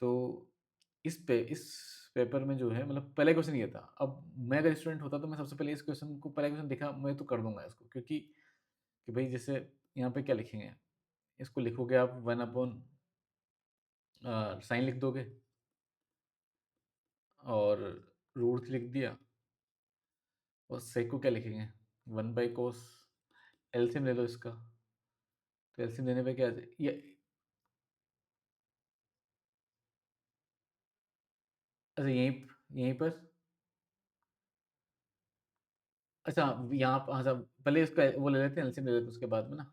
तो इस पेपर में जो है मतलब पहला क्वेश्चन ये था। अब मैं अगर स्टूडेंट होता तो मैं सबसे पहले इस क्वेश्चन को पहला क्वेश्चन देखा मैं तो कर दूँगा इसको क्योंकि कि भई जैसे यहाँ पे क्या लिखेंगे? इसको लिखोगे आप 1 अपॉन साइन लिख दोगे और रूट लिख दिया और सेक को क्या लिखेंगे? 1 बाय कोस एलसीएम ले लो इसका। तो एलसीएम लेने पे क्या ये अच्छा यहीं पर अच्छा यहाँ प अच्छा पहले इसका वो ले लेते हैं एलसीएम ले लेते हैं उसके बाद में ना।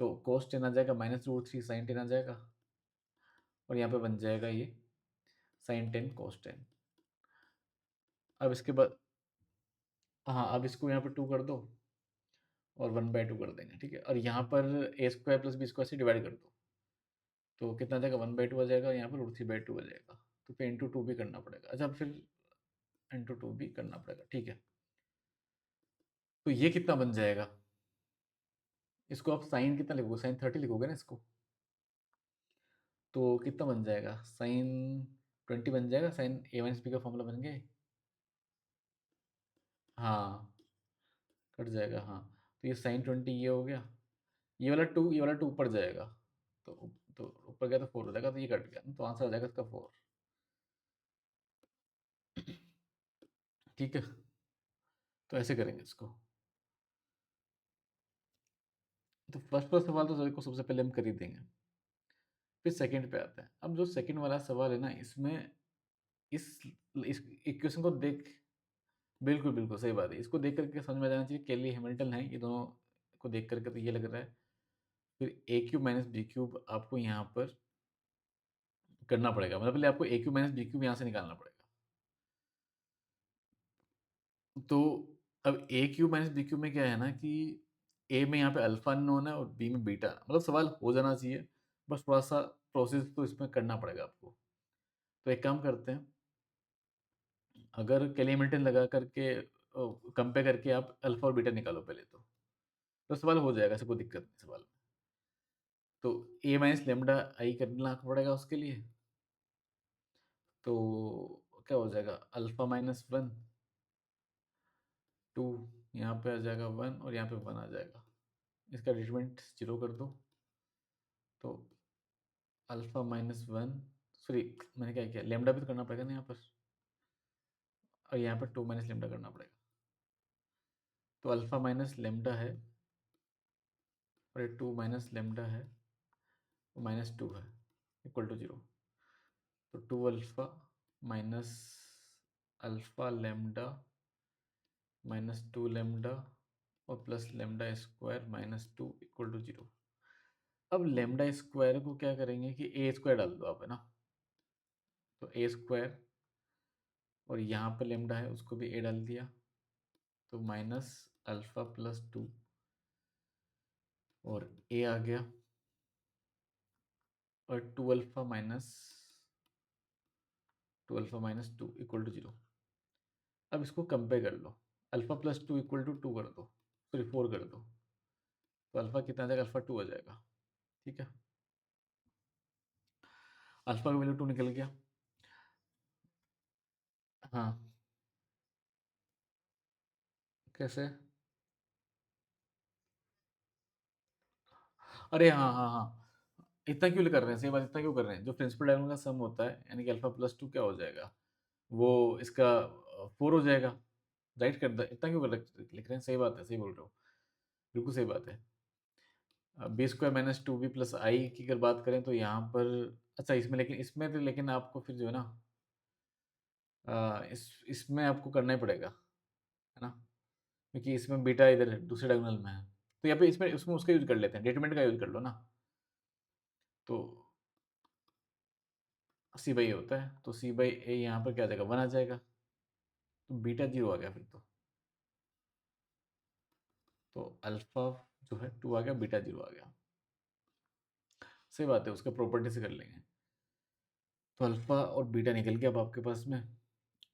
तो कोस 10 आ जाएगा -√3 साइन 10 आ जाएगा और यहाँ पे बन जाएगा ये साइन 10 कोस 10। अब इसके बाद हाँ, अब इसको यहाँ पे 2 कर दो और 1/2 कर देंगे, ठीक है? और यहाँ पर a square plus b square से डिवाइड कर दो। तो कितना आ जाएगा 1/2 आ जाएगा और यहाँ पर √3/2 आ जाएगा। तो फिर इंटू 2 भी करना पड़ेगा। अच्छा फिर इंटू 2 भी करना पड़ेगा, ठीक है। तो ये कितना बन जाएगा? इसको आप साइन कितना लिखोगे? साइन 30 लिखोगे ना इसको? तो कितना बन जाएगा? साइन 20 बन जाएगा, साइन a माइनस b का फॉर्मूला बन गया ये? हाँ, कट जाएगा हाँ। तो ये साइन 20 ये हो गया। ये वाला 2 ऊपर जाएगा। तो ऊपर गया तो 4 हो जाएगा, तो ये कट गया। तो आंसर आ जाएगा इसका 4। ठीक है? तो ऐसे करेंगे इसको। तो फर्स्ट वाला सवाल तो देखो सबसे पहले हम कर ही देंगे। फिर सेकंड पे आते हैं। अब जो सेकंड वाला सवाल है ना, इसमें इस इक्वेशन को देख बिल्कुल, बिल्कुल सही बात है। इसको देख कर के समझ में आ जाना चाहिए केली हैमिल्टन है, ये दोनों को देख कर के तो ये लग रहा है। फिर ए क्यूब माइनस बी क्यूब आपको यहाँ पर करना पड़ेगा। मतलब पहले आपको ए क्यूब माइनस बी क्यूब यहाँ से निकालना पड़ेगा। तो अब ए क्यूब माइनस बी क्यूब में क्या है ना कि ए में यहाँ पे अल्फा अननोन है और बी में बीटा। मतलब सवाल हो जाना चाहिए, बस थोड़ा सा प्रोसेस तो इसमें करना पड़ेगा आपको। तो एक काम करते हैं, अगर केली हैमिल्टन लगा करके कंपेयर करके आप अल्फा और बीटा निकालो पहले तो सवाल हो जाएगा, ऐसे कोई दिक्कत नहीं सवाल में। तो ए माइनस लेमडा आई करना पड़ेगा उसके लिए। तो क्या हो जाएगा? अल्फा माइनस 1 2 यहाँ पे आ जाएगा 1 और यहाँ पे 1 आ जाएगा। इसका डिटरमिनेंट 0 कर दो। तो अल्फा माइनस 1 सॉरी मैंने क्या किया, लेमडा भी तो करना पड़ेगा ना यहाँ पर, और यहाँ पर 2 माइनस लेमडा करना पड़ेगा। तो अल्फा माइनस लेमडा है और ये 2 माइनस लेमडा है, -2 है, इक्वल टू 0। तो 2 alpha minus alpha lambda -2 lambda और plus lambda square -2 equal to 0। अब लेमडा स्क्वायर को क्या करेंगे कि ए स्क्वायर डाल दो आप, है ना? तो ए स्क्वायर और यहाँ पर लेमडा है उसको भी ए डाल दिया, तो माइनस अल्फा प्लस 2 और ए आ गया और 2 अल्फा माइनस 2 इक्वल टू 0। अब इसको कंपेयर कर लो, अल्फा प्लस 2 इक्वल टू 2 कर दो, सॉरी 4 कर दो। तो अल्फा कितना आ जाएगा? अल्फा 2 आ जाएगा, ठीक है? अल्फा का वैल्यू 2 निकल गया। हाँ, कैसे? अरे हाँ हाँ हाँ, इतना क्यों कर रहे हैं? सही बात, इतना क्यों कर रहे हैं? जो प्रिंसिपल डायगोनल का सम होता है यानी कि अल्फा प्लस 2 क्या हो जाएगा? वो इसका 4 हो जाएगा। राइट कर द इतना क्यों कर लिख रहे हैं? सही बात है, सही बोल रहे हो। बिल्कुल सही बात है। B square minus 2b plus आई की अगर बात करें तो यहाँ पर अच्छा इसमें तो लेकिन आपको फिर जो है ना इसमें आपको करना ही पड़ेगा, है ना? क्योंकि इसमें बीटा इधर है, दूसरे डायगोनल में है। तो यहाँ पे इसमें उसमें उसका यूज़ कर लेते हैं, डिटरमिनेंट का यूज़ कर लो ना। तो सी बाई ए होता है, तो सी बाई ए यहाँ पर क्या आ जाएगा? 1 आ जाएगा। तो बीटा 0 आ गया फिर तो अल्फ़ा जो है 2 आ गया, बीटा 0 आ गया। सही बात है, उसका प्रॉपर्टी से कर लेंगे। तो अल्फ़ा और बीटा निकल गया अब आपके पास में।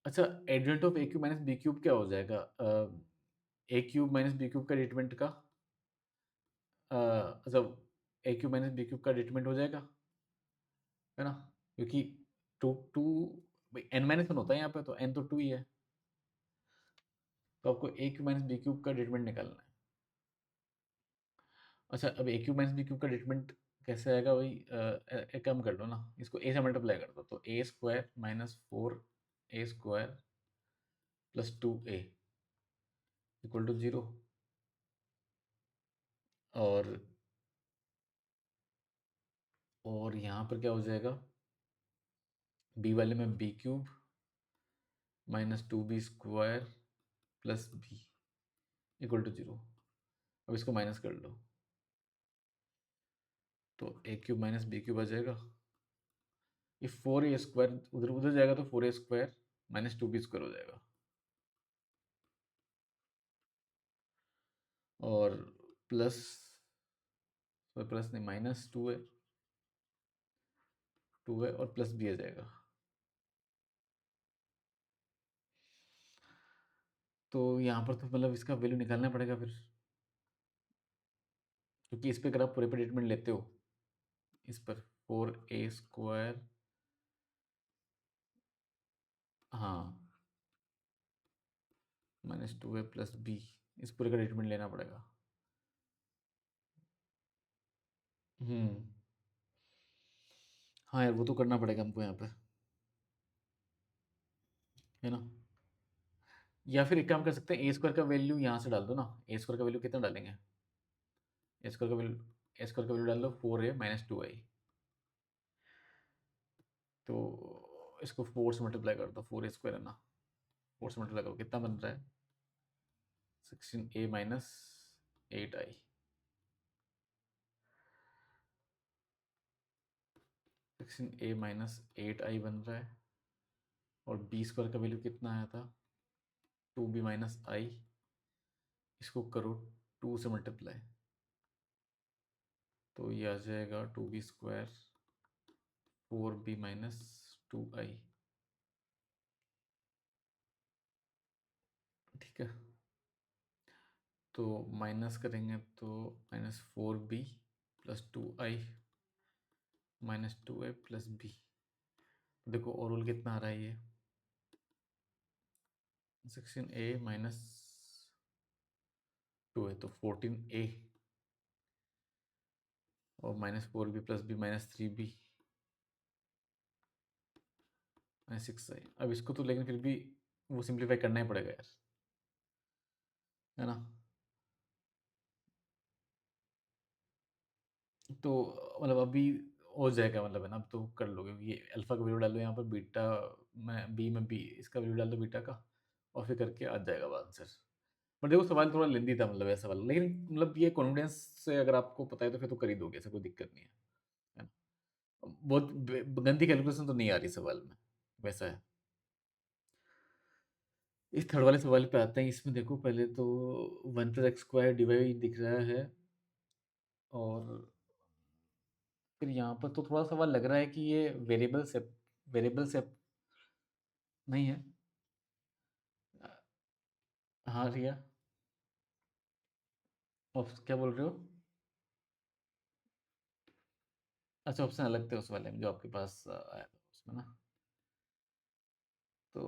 अच्छा, adjoint of a cube minus b cube क्या हो जाएगा? A cube minus b cube का डिटरमिनेंट का मतलब a cube minus b cube का डिटरमिनेंट हो जाएगा, है ना? क्योंकि two to n minus one होता है यहाँ पे, तो एन तो टू ही है, तो आपको ए क्यूब माइनस बी क्यूब का डिटरमिनेंट निकालना है। अच्छा, अब ए क्यूब माइनस बी क्यूब का डिटरमिनेंट कैसे आएगा? वही एक काम कर लो ना, इसको ए से मल्टीप्लाई कर दो, तो a square minus four a square plus two a equal to zero. और यहाँ पर क्या हो जाएगा? बी वाले में b cube minus two B square plus b equal to zero. अब इसको माइनस कर लो, तो a cube minus b cube आ जाएगा। ये फोर ए स्क्वायर उधर उधर जाएगा, तो four a square minus two B square हो जाएगा, और प्लस, प्लस नहीं, माइनस टू है और प्लस बी आ जाएगा। तो यहाँ पर तो मतलब इसका वैल्यू निकालना पड़ेगा फिर, क्योंकि इस पे अगर आप पूरे पे ट्रीटमेंट लेते हो, इस पर फोर ए स्क्वायर, हाँ, minus two A plus B, इस पूरे का ट्रीटमेंट लेना पड़ेगा। हम्म, हाँ यार, वो तो करना पड़ेगा हमको यहाँ पे, है ना? या फिर एक काम कर सकते हैं, ए स्क्वायर का वैल्यू यहाँ से डाल दो ना। ए स्क्वायर का वैल्यू कितना डालेंगे? ए स्क्वायर का वैल्यू डाल दो फोर ए माइनस टू आई, तो इसको फोर से मल्टीप्लाई कर दो, फोर ए स्क्वायर है ना, फोर से मल्टीप्लाई करो, कितना बन रहा है? सिक्सटीन ए माइनस एट आई, सिक्सटीन ए माइनस एट आई बन रहा है। और बी स्क्वायर का वैल्यू कितना आया था? टू बी माइनस आई, इसको करो टू से मल्टीप्लाई, तो ये आ जाएगा two B square four B minus two I. ठीक है, तो माइनस करेंगे तो minus four B plus two I minus two A plus B. देखो ओवरऑल कितना आ रहा है ये? सिक्सटीन ए माइनस टू है तो फोर्टीन ए, और minus four B plus B minus three B minus six I. अब इसको तो लेकिन फिर भी वो सिंप्लीफाई करना ही पड़ेगा यार, है ना? तो मतलब अभी हो जाएगा, मतलब है ना, अब तो कर लोगे। ये अल्फा का वैल्यू डाल दो यहाँ पर, बीटा में बी इसका वैल्यू डाल दो बीटा का, और फिर करके आ जाएगा आंसर। बट देखो सवाल थोड़ा लेंदी था, मतलब ऐसा वाला, लेकिन मतलब ये कॉन्फिडेंस से अगर आपको पता है तो फिर तो कर ही दोगे, ऐसा कोई दिक्कत नहीं है ना? बहुत गंदी कैलकुलेशन तो नहीं आ रही सवाल में, वैसा है। इस थर्ड वाले सवाल पे आते हैं। इसमें देखो पहले तो one plus x square divide दिख रहा है, और फिर यहाँ पर तो थोड़ा सवाल लग रहा है कि ये वेरिएबल से नहीं है। हाँ रिया, क्या बोल रहे हो? अच्छा, ऑप्शन अलग थे उस वाले में जो आपके पास आया था उसमें ना। तो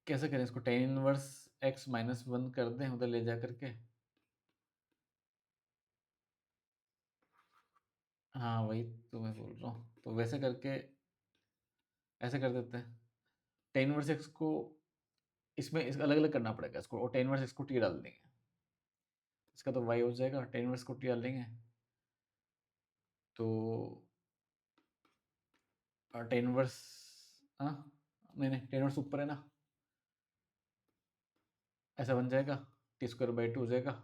कैसे करें इसको? Tan inverse x minus one कर दें उधर ले जा करके। हाँ वही तो मैं बोल रहा हूँ, तो वैसे करके ऐसे कर देते हैं। टेन इनवर्स एक्स को इसमें इस अलग अलग करना पड़ेगा इसको, और टेन इनवर्स एक्स को टी डाल देंगे, इसका तो वाई हो जाएगा। टेन इनवर्स को टी डाल देंगे, तो टेन इनवर्स, हाँ नहीं नहीं, टेन इनवर्स ऊपर है ना, ऐसा बन जाएगा, टी स्क्वायर बाई टू हो जाएगा।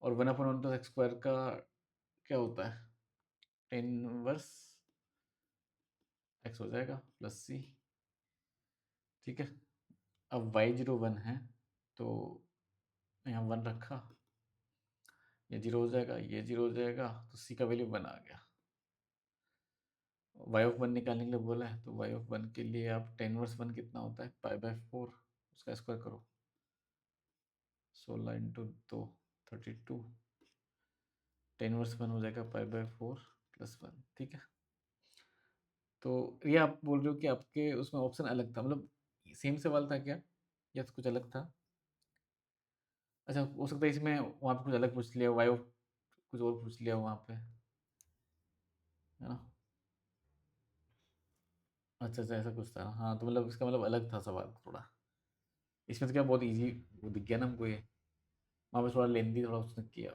और वन अपन वन प्लस एक्स स्क्वायर का क्या होता है? टेन इनवर्स एक्स हो जाएगा प्लस सी। ठीक है, अब वाई जीरो वन है, तो यहाँ वन रखा, ये जीरो हो जाएगा, ये जीरो हो जाएगा, तो सी का वैल्यू वन आ गया। वाई ऑफ वन निकालने के लिए बोला है, तो वाई ऑफ वन के लिए आप टेन वर्स वन कितना होता है? पाई बाय फोर, उसका स्क्वायर करो, 16 इंटू दो 32, टेन वर्स वन हो जाएगा pi by four plus one. ठीक है, तो ये आप बोल रहे हो कि आपके उसमें ऑप्शन अलग था, मतलब सेम सवाल था क्या या कुछ अलग था? अच्छा, हो सकता है इसमें वहाँ पे कुछ अलग पूछ लिया, वाई कुछ और पूछ लिया वहाँ पे, है ना? अच्छा अच्छा, ऐसा कुछ था। हाँ, तो मतलब इसका मतलब अलग था सवाल थोड़ा। इसमें तो क्या बहुत इजी वो दिख गया ना हमको ये। वहाँ पे थोड़ा लेंदी थोड़ा उसने किया।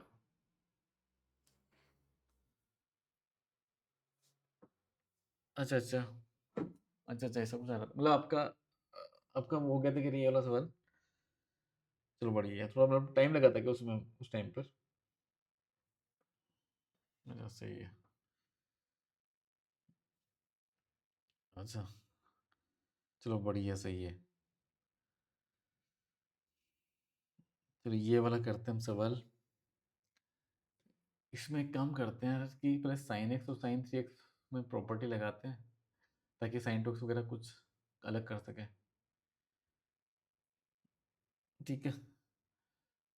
अच्छा अच्छा, अच्छा अच्छा, ऐसा कुछ आ रहा था मतलब आपका। आपका वो हो गया था कि ये वाला सवाल। चलो बढ़िया है, थोड़ा मतलब टाइम लगा था कि उसमें उस टाइम पर। अच्छा सही है। अच्छा, चलो बढ़िया, सही है। चलो ये वाला करते हैं हम सवाल। इसमें एक काम करते हैं कि पहले साइन एक्स और साइन थ्री एक्स में प्रॉपर्टी लगाते हैं, ताकि साइन टू एक्स वगैरह कुछ अलग कर सकें। ठीक है,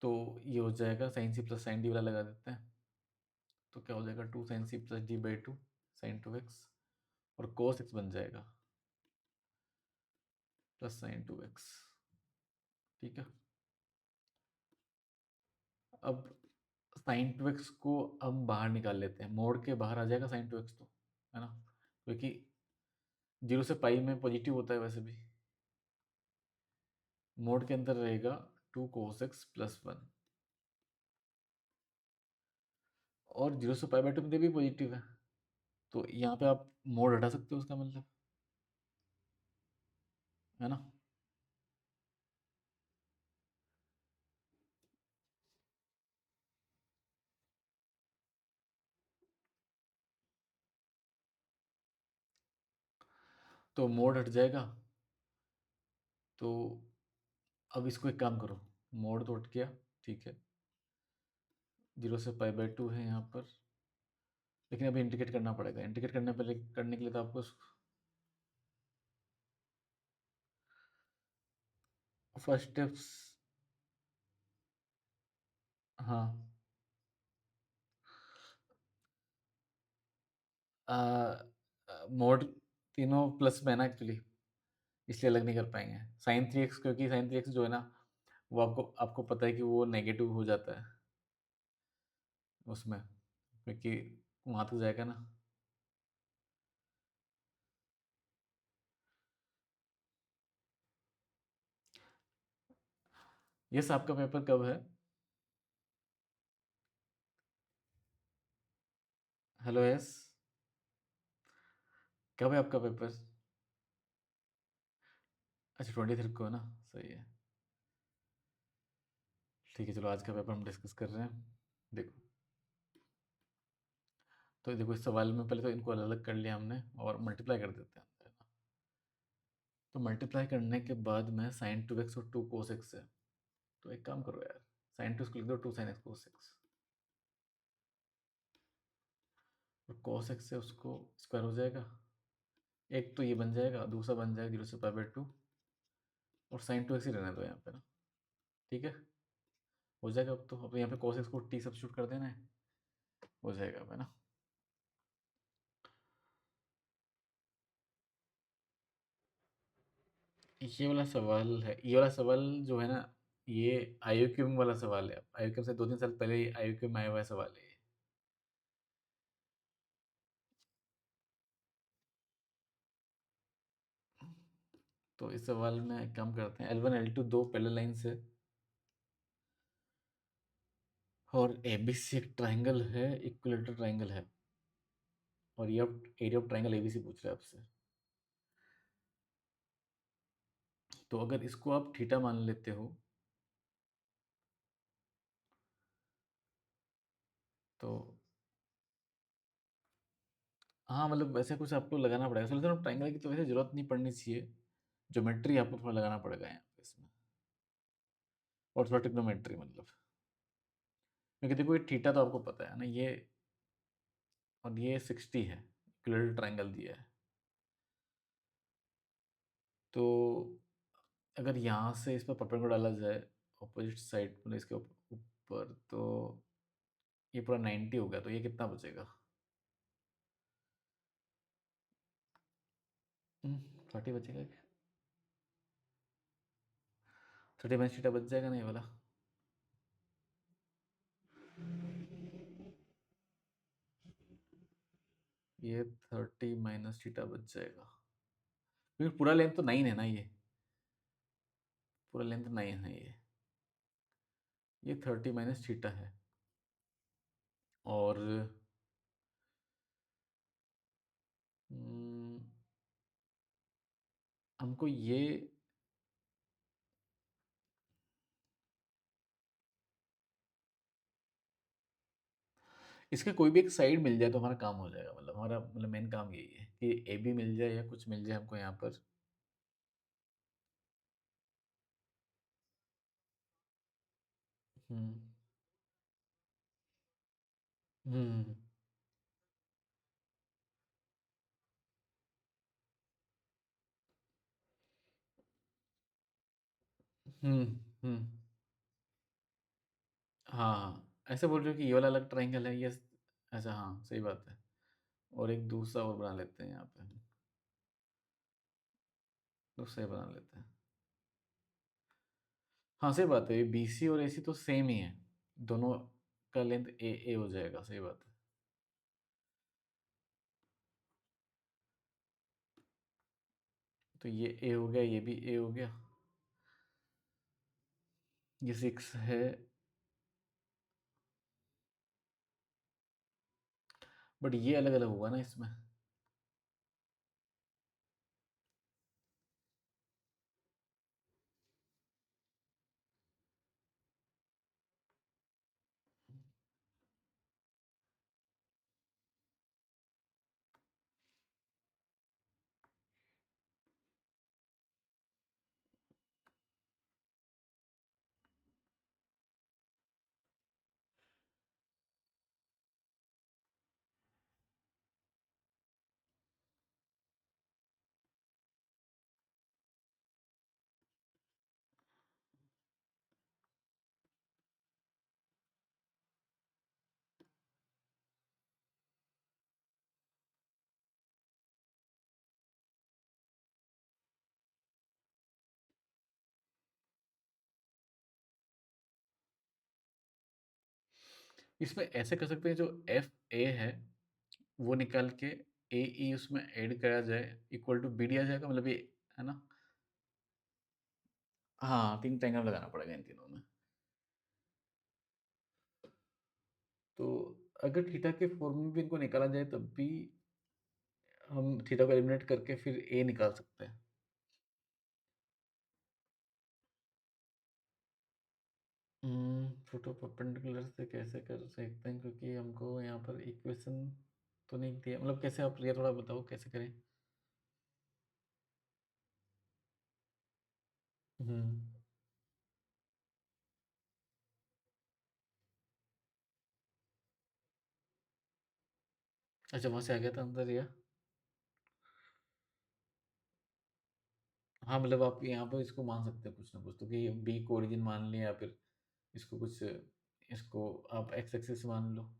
तो ये हो जाएगा sine c plus sine d वाला लगा देते हैं। तो क्या हो जाएगा, two sine c plus d by two sine two x, और कोस एक्स बन जाएगा प्लस साइन टू एक्स। ठीक है, अब साइन टू एक्स को हम बाहर निकाल लेते हैं, मोड़ के बाहर आ जाएगा साइन टू एक्स, तो है ना, क्योंकि जीरो से पाई में पॉजिटिव होता है वैसे भी। मोड के अंदर रहेगा two cos x plus one, और जीरो से पाई बाई टू में भी पॉजिटिव है, तो यहाँ पे आप मोड हटा सकते हो उसका मतलब, है ना। तो मोड हट जाएगा। तो अब इसको एक काम करो, मोड तो हट गया, ठीक है, जीरो से पाई बाई टू है यहाँ पर, लेकिन अभी इंटीग्रेट करना पड़ेगा। इंटीग्रेट करने के लिए तो आपको फर्स्ट स्टेप्स, हाँ, मोड तीनों प्लस में है ना एक्चुअली, इसलिए अलग नहीं कर पाएंगे। साइन थ्री एक्स, क्योंकि साइन थ्री एक्स जो है ना, वो आपको आपको पता है कि वो नेगेटिव हो जाता है उसमें, क्योंकि वहाँ तक जाएगा ना। यस, आपका पेपर कब है? हेलो यस, कब है आपका पेपर? अच्छा, 23 को है ना, सही है। ठीक है, चलो आज का पेपर हम डिस्कस कर रहे हैं। देखो, तो देखो इस सवाल में पहले तो इनको अलग अलग कर लिया हमने, और मल्टीप्लाई कर देते हैं, है ना। तो मल्टीप्लाई करने के बाद में साइन टू एक्स और टू कोस एक्स है, तो एक काम करो यार, साइन टू एक्स को लिख दो two sine x cos x, और कोस एक्स से उसको स्क्वायर हो जाएगा। एक तो ये बन जाएगा, दूसरा बन जाएगा जीरो से पाई बाई टू, और साइन टू एक्स ही रहने दो यहाँ पे ना। ठीक है, हो जाएगा। अब यहाँ पे cos x को t सब्स्टिट्यूट कर देना है, हो जाएगा अब, है ना। ये वाला सवाल है, ये वाला सवाल जो है ना, ये आईयूक्यूएम वाला सवाल है। आईयूक्यूएम से 2-3 साल पहले ही आईयूक्यूएम में आया हुआ सवाल है ये। तो इस सवाल में एक काम करते हैं, L1 L2 दो पैरेलल लाइंस है, और एबीसी एक ट्राइंगल है, इक्विलेटरल ट्राइंगल है, और ये एरिया ऑफ ट्राइंगल एबीसी पूछ रहा है आपसे। तो अगर इसको आप थीटा मान लेते हो, तो हाँ, मतलब वैसे कुछ आपको लगाना पड़ेगा सोल्यूशन ऑफ ट्राइंगल की, तो वैसे जरूरत नहीं पड़नी चाहिए। ज्योमेट्री आपको थोड़ा लगाना पड़ेगा यहाँ पे इसमें, और थोड़ा ट्रिग्नोमेट्री मतलब, क्योंकि देखो ये थीटा तो आपको पता है ना ये, और ये 60 है, इक्विलेटरल ट्राइंगल दिया है। तो अगर यहाँ से इस पर परपेंडिकुलर डाला जाए अपोजिट साइड, मतलब इसके ऊपर, तो ये पूरा 90 हो गया, तो ये कितना बचेगा? 40 बचेगा क्या? 30 माइनस थीटा बच जाएगा ना ये वाला? ये 30 माइनस थीटा बच जाएगा, क्योंकि पूरा लेंथ तो 9 है ना, ये पूरा लेंथ 9 है ये 30 माइनस थीटा है। और हम्म, हमको ये इसका कोई भी एक साइड मिल जाए तो हमारा काम हो जाएगा, मतलब हमारा मतलब मेन काम यही है कि ए बी मिल जाए या कुछ मिल जाए हमको यहाँ पर। हम्म हम्म हम्म हम्म हाँ हाँ, ऐसे बोल रहे हो कि ये वाला अलग ट्रायंगल है ये? अच्छा हाँ, सही बात है। और एक दूसरा और बना लेते हैं यहाँ पे, दूसरा ही बना लेते हैं। हाँ सही बात है, ये बी सी और ए सी तो सेम ही है, दोनों का लेंथ ए ए हो जाएगा, सही बात है। तो ये ए हो गया, ये भी ए हो गया, ये 6 है। बट ये अलग अलग होगा ना इसमें? इसमें ऐसे कर सकते हैं, जो एफ ए है वो निकाल के ए ई उसमें ऐड करा जाए, इक्वल टू बी डी आ जाएगा, मतलब ये है ना? हाँ, तीन ट्रायंगल लगाना पड़ेगा इन तीनों में। तो अगर थीटा के फॉर्म में भी इनको निकाला जाए तब भी हम थीटा को एलिमिनेट करके फिर ए निकाल सकते हैं। फोटो परपेंडिकुलर से कैसे कर सकते हैं, क्योंकि हमको यहाँ पर इक्वेशन तो नहीं दिया, मतलब कैसे, आप ये थोड़ा बताओ कैसे करें। हम्म अच्छा, वहाँ से आ गया था अंदर या? हाँ, मतलब आप यहाँ पर इसको मान सकते हैं कुछ ना कुछ, तो कि बी को ओरिजिन मान लिया, या फिर इसको कुछ, इसको आप एक्स एक्सिस मान लो,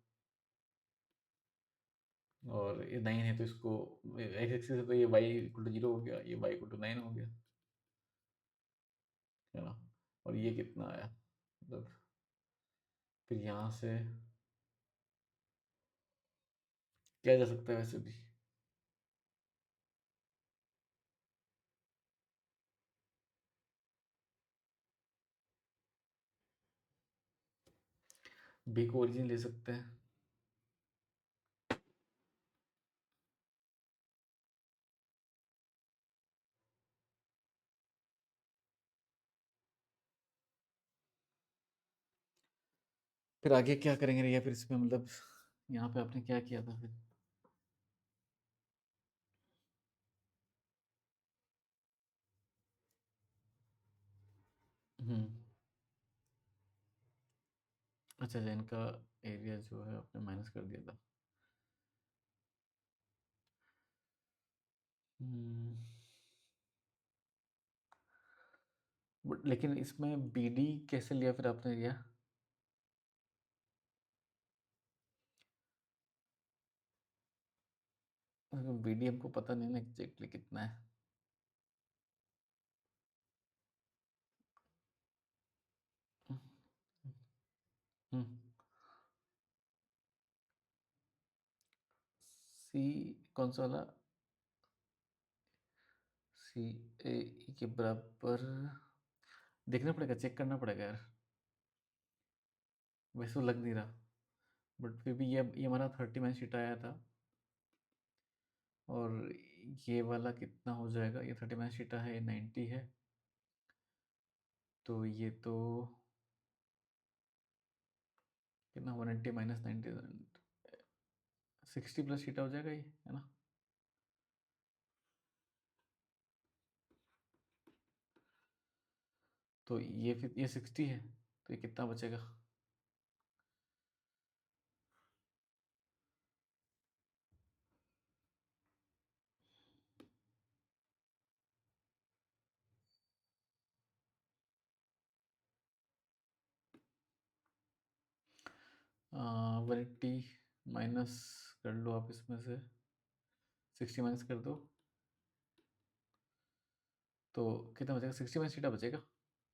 और ये 9 है तो इसको एक्स एक्सिस है, तो ये वाई इक्वल टू 0 हो गया, ये वाई इक्वल टू 9 हो गया, है ना? और ये कितना आया, मतलब फिर यहाँ से किया जा सकता है वैसे भी। बी को ओरिजिन ले सकते हैं। फिर आगे क्या करेंगे, या फिर इसमें मतलब यहाँ पे आपने क्या किया था फिर? हम्म अच्छा अच्छा, इनका एरिया जो है आपने माइनस कर दिया था। हम्म बट लेकिन इसमें बी डी कैसे लिया फिर आपने लिया? बी डी हमको पता नहीं ना एग्जैक्टली कितना है। हम्म सी कौन सा वाला? सी ए ई के बराबर देखना पड़ेगा, चेक करना पड़ेगा यार। वैसे तो लग नहीं रहा, बट फिर भी ये हमारा 30 शीट आया था। और ये वाला कितना हो जाएगा? ये 30 शीटा है, ये 90 है, तो ये तो कितना? 180 माइनस 90, 60 प्लस शीटा हो जाएगा ये, है ना? तो ये फिर ये 60 है, तो ये कितना बचेगा? वन एट्टी माइनस कर लो आप, इसमें से 60 माइनस कर दो, तो कितना बचेगा? 60 माइनस शीटा बचेगा,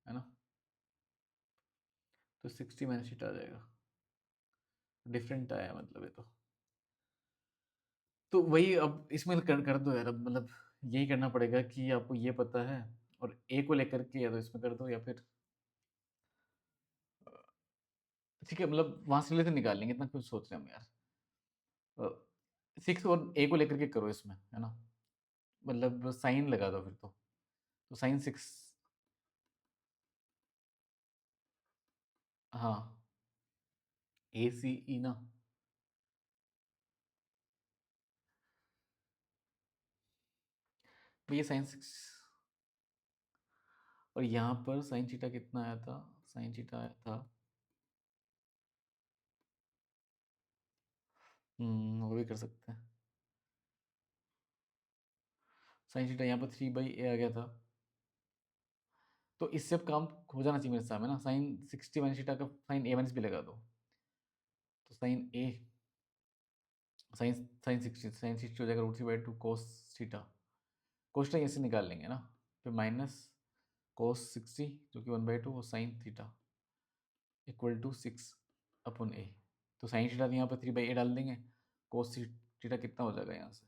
है ना? तो 60 माइनस शीटा आ जाएगा। डिफरेंट आया मतलब ये तो वही अब इसमें कर दो यार, अब मतलब यही करना पड़ेगा कि आपको ये पता है, और ए को लेकर के या तो इसमें कर दो, या फिर ठीक है, मतलब वहां से लेकर निकाल लेंगे, इतना कुछ सोच रहे हैं हम यार। 6 और ए को लेकर के करो इसमें, है ना? मतलब साइन लगा दो फिर तो साइन 6। हाँ, ए सी ई ना। तो ये साइन 6, और यहाँ पर साइन थीटा कितना आया था? साइन थीटा आया था, वो भी कर सकते हैं। साइन थीटा यहाँ पर 3/a आ गया था, तो इससे अब काम हो जाना चाहिए मेरे सामने ना। साइन 60 माइनस थीटा का साइन a माइनस भी लगा दो, तो साइन ए, साइन साइन 60 हो जाएगा √3/2 कोस थीटा। कोस थीटा ऐसे निकाल लेंगे ना, फिर माइनस कोस 60 जो कि 1/2, और sine theta equal to 6/a। तो साइन थीटा यहाँ पर 3/a डाल देंगे, कोस थीटा कितना हो जाएगा यहाँ से?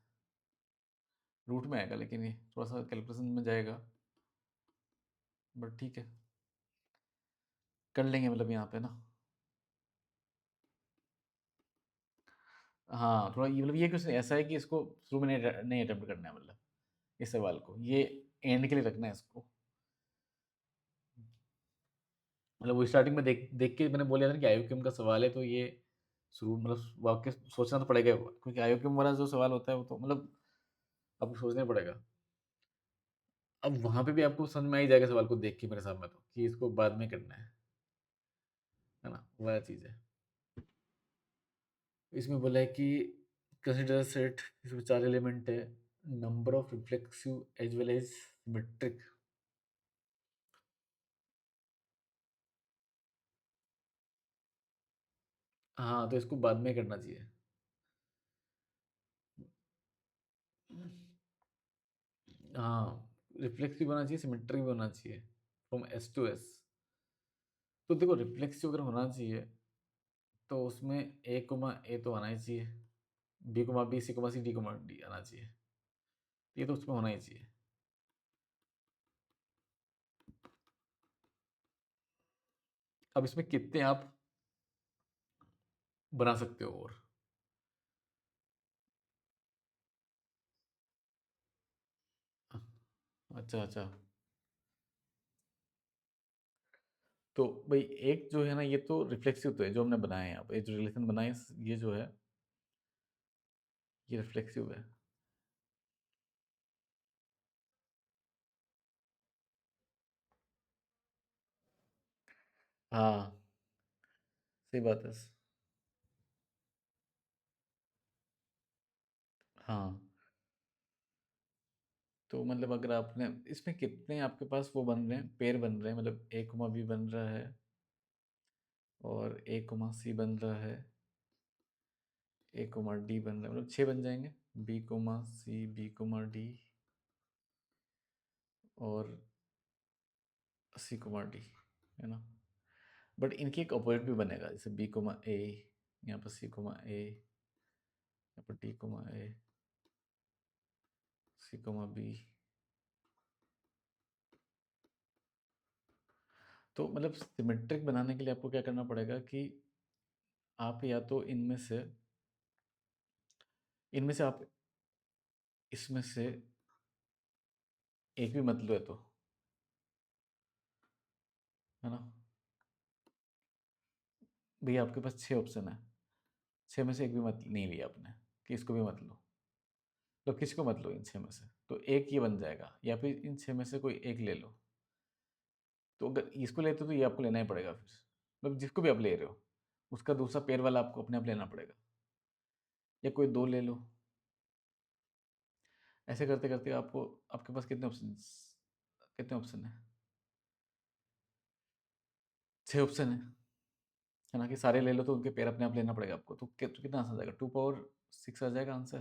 रूट में आएगा, लेकिन ये थोड़ा सा कैलकुलेशन में जाएगा, बट ठीक है, कर लेंगे मतलब यहाँ पे ना। हाँ, थोड़ा ये मतलब ये क्वेश्चन ऐसा है कि इसको शुरू में नहीं अटेम्प्ट करना है, मतलब इस सवाल को ये एंड के लिए रखना है इसको। मतलब वो स्टार्टिंग में देख देख के मैंने बोला था ना कि आयोक्यम का सवाल है, तो ये शुरू मतलब वाक्य सोचना तो पड़ेगा, क्योंकि आयोक्यम वाला जो सवाल होता है वो तो मतलब आपको सोचना पड़ेगा। अब वहां पे भी आपको समझ में आ ही जाएगा सवाल को देख के मेरे सामने, तो कि इसको बाद में करना है ना? वह चीज़ है। इसमें बोला है कि कंसिडर सेट, इसमें 4 एलिमेंट है, number of reflexive as well as symmetric. हाँ, तो इसको बाद में करना चाहिए। हाँ, रिफ्लेक्सिव होना चाहिए, सिमेट्रिक भी होना चाहिए, फ्रॉम एस टू एस। तो देखो, रिफ्लेक्सिव अगर होना चाहिए तो उसमें ए कोमा ए तो आना ही चाहिए, B comma B, C comma C, D comma D आना चाहिए। ये तो उसमें होना ही चाहिए। अब इसमें कितने आप बना सकते हो और? अच्छा अच्छा। तो भाई एक जो है ना, ये तो रिफ्लेक्सिव तो है जो हमने बनाया है यहाँ पे, ये जो रिलेशन बनाए, ये जो है ये रिफ्लेक्सिव है। हाँ, सही बात है। हाँ, तो मतलब अगर आपने इसमें कितने आपके पास वो बन रहे हैं, पेड़ बन रहे हैं, मतलब ए कोमा बी बन रहा है, और ए कोमा सी बन रहा है, ए कोमा डी बन रहा है, मतलब 6 बन जाएंगे। B comma c, b comma d, और सी कोमा डी, है ना? बट इनकी एक अपोजिट भी बनेगा, जैसे बी कोमा ए, यहाँ पर सी कोमा ए, यहाँ पर डी कोमा ए, सी कोमा बी। तो मतलब सिमेट्रिक बनाने के लिए आपको क्या करना पड़ेगा कि आप या तो इनमें से आप इसमें से एक भी मत लो, है तो, है ना। भैया आपके पास 6 ऑप्शन है, 6 में से एक भी मत नहीं लिया आपने कि इसको भी मत लो, तो किसको मत लो इन 6 में से, तो एक ये बन जाएगा, या फिर इन 6 में से कोई एक ले लो। तो अगर इसको लेते हो तो ये आपको लेना ही पड़ेगा फिर, मतलब जिसको भी आप ले रहे हो उसका दूसरा पेयर वाला आपको अपने आप लेना पड़ेगा, या कोई 2 ले लो। ऐसे करते करते आपको, आपके पास कितने ऑप्शन है? 6 ऑप्शन है ना, कि सारे ले लो तो उनके पेयर अपने आप लेना पड़ेगा आपको, तो कितना आंसर आ जाएगा, 2 पावर 6 आ जाएगा आंसर।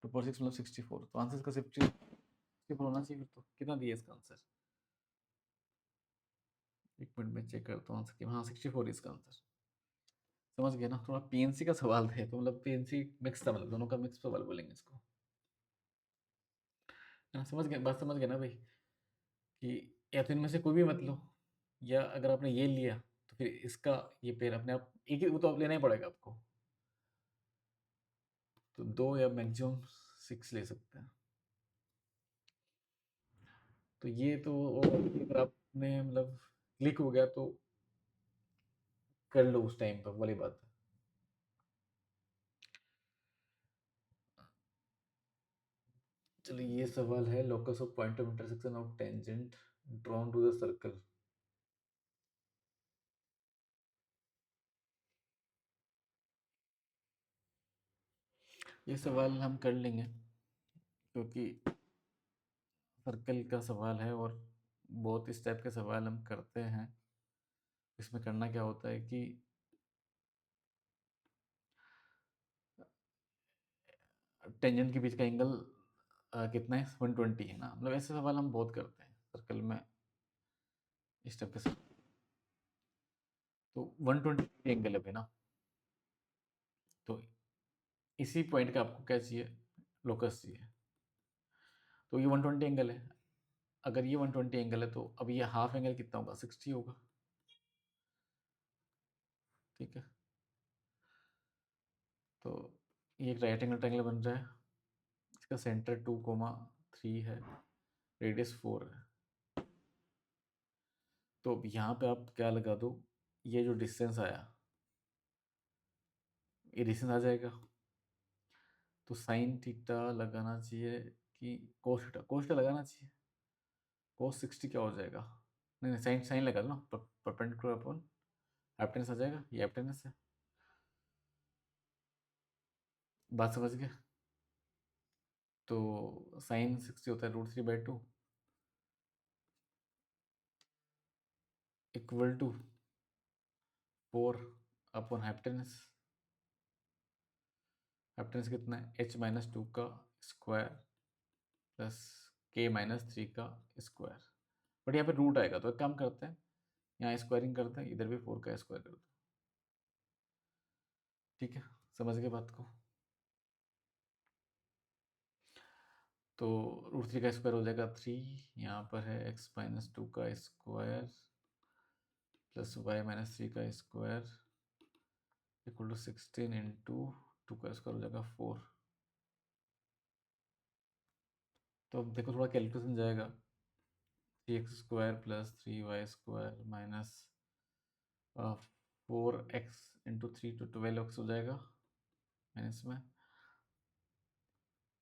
2 पावर 6 मतलब 64, तो आंसर का 64 होना चाहिए। फिर तो कितना दिया इसका आंसर, एक मिनट में चेक करता हूँ आंसर की। हाँ 64 इसका आंसर। समझ गया ना, थोड़ा पीएनसी का सवाल है तो मतलब पीएनसी मिक्स था, मतलब दोनों का मिक्स सवाल बोलेंगे इसको। हाँ समझ गए, बात समझ गए ना भाई, कि या तो इनमें से कोई भी मत लो, या अगर आपने ये लिया तो फिर इसका ये पेयर अपने आप एक ही, वो तो आप लेना ही पड़ेगा आपको। तो 2 या मैक्सिमम 6 ले सकते हैं। तो ये तो अगर आपने मतलब क्लिक हो गया तो कर लो उस टाइम पर, वाली बात है। चलिए ये सवाल है, locus of point of intersection of tangent drawn to the circle. ये सवाल हम कर लेंगे क्योंकि सर्कल का सवाल है, और बहुत इस टाइप के सवाल हम करते हैं। इसमें करना क्या होता है कि टेंजेंट के बीच का एंगल कितना है, 120 है ना, मतलब ऐसे सवाल हम बहुत करते हैं सर्कल में इस टाइप के सवाल। तो 120 एंगल है भाई ना, तो इसी पॉइंट का आपको क्या चाहिए, लोकस चाहिए। तो ये 120 एंगल है, अगर ये 120 एंगल है तो अब ये हाफ एंगल कितना होगा, 60 होगा। ठीक है, तो ये एक राइट एंगल ट्रायंगल बन रहा है, इसका सेंटर 2,3 है, रेडियस 4 है। तो अब यहाँ पे आप क्या लगा दो, ये जो डिस्टेंस आया ये डिस्टेंस आ जाएगा, तो साइन थीटा लगाना चाहिए कि कोस थीटा लगाना चाहिए। कोस 60 क्या हो जाएगा, नहीं नहीं साइन साइन लगा दो ना, परपेंडिकुलर अपॉन एप्टेनस आ जाएगा, ये एप्टेनस है। बात समझ गए। तो साइन 60 होता है √3/2 इक्वल टू 4 अपॉन हैप्टेनस। हैप्टेनस कितना है, h-2 का स्क्वायर प्लस k-3 का स्क्वायर। बट यहाँ पे रूट आएगा तो एक काम करते हैं, यहाँ स्क्वायरिंग करते हैं, इधर भी 4 का स्क्वायर कर दो। ठीक है, समझ गए बात को। तो √3 का स्क्वायर हो जाएगा 3, यहाँ पर है x-2 का स्क्वायर प्लस y-3 का स्क्वायर इक्वल टू 16 इंटू 2 का स्क्वायर हो जाएगा 4। तो अब देखो थोड़ा कैलकुलेशन जाएगा, 3x² plus 3y² minus 4x into 3 तो 12x हो जाएगा माइनस में,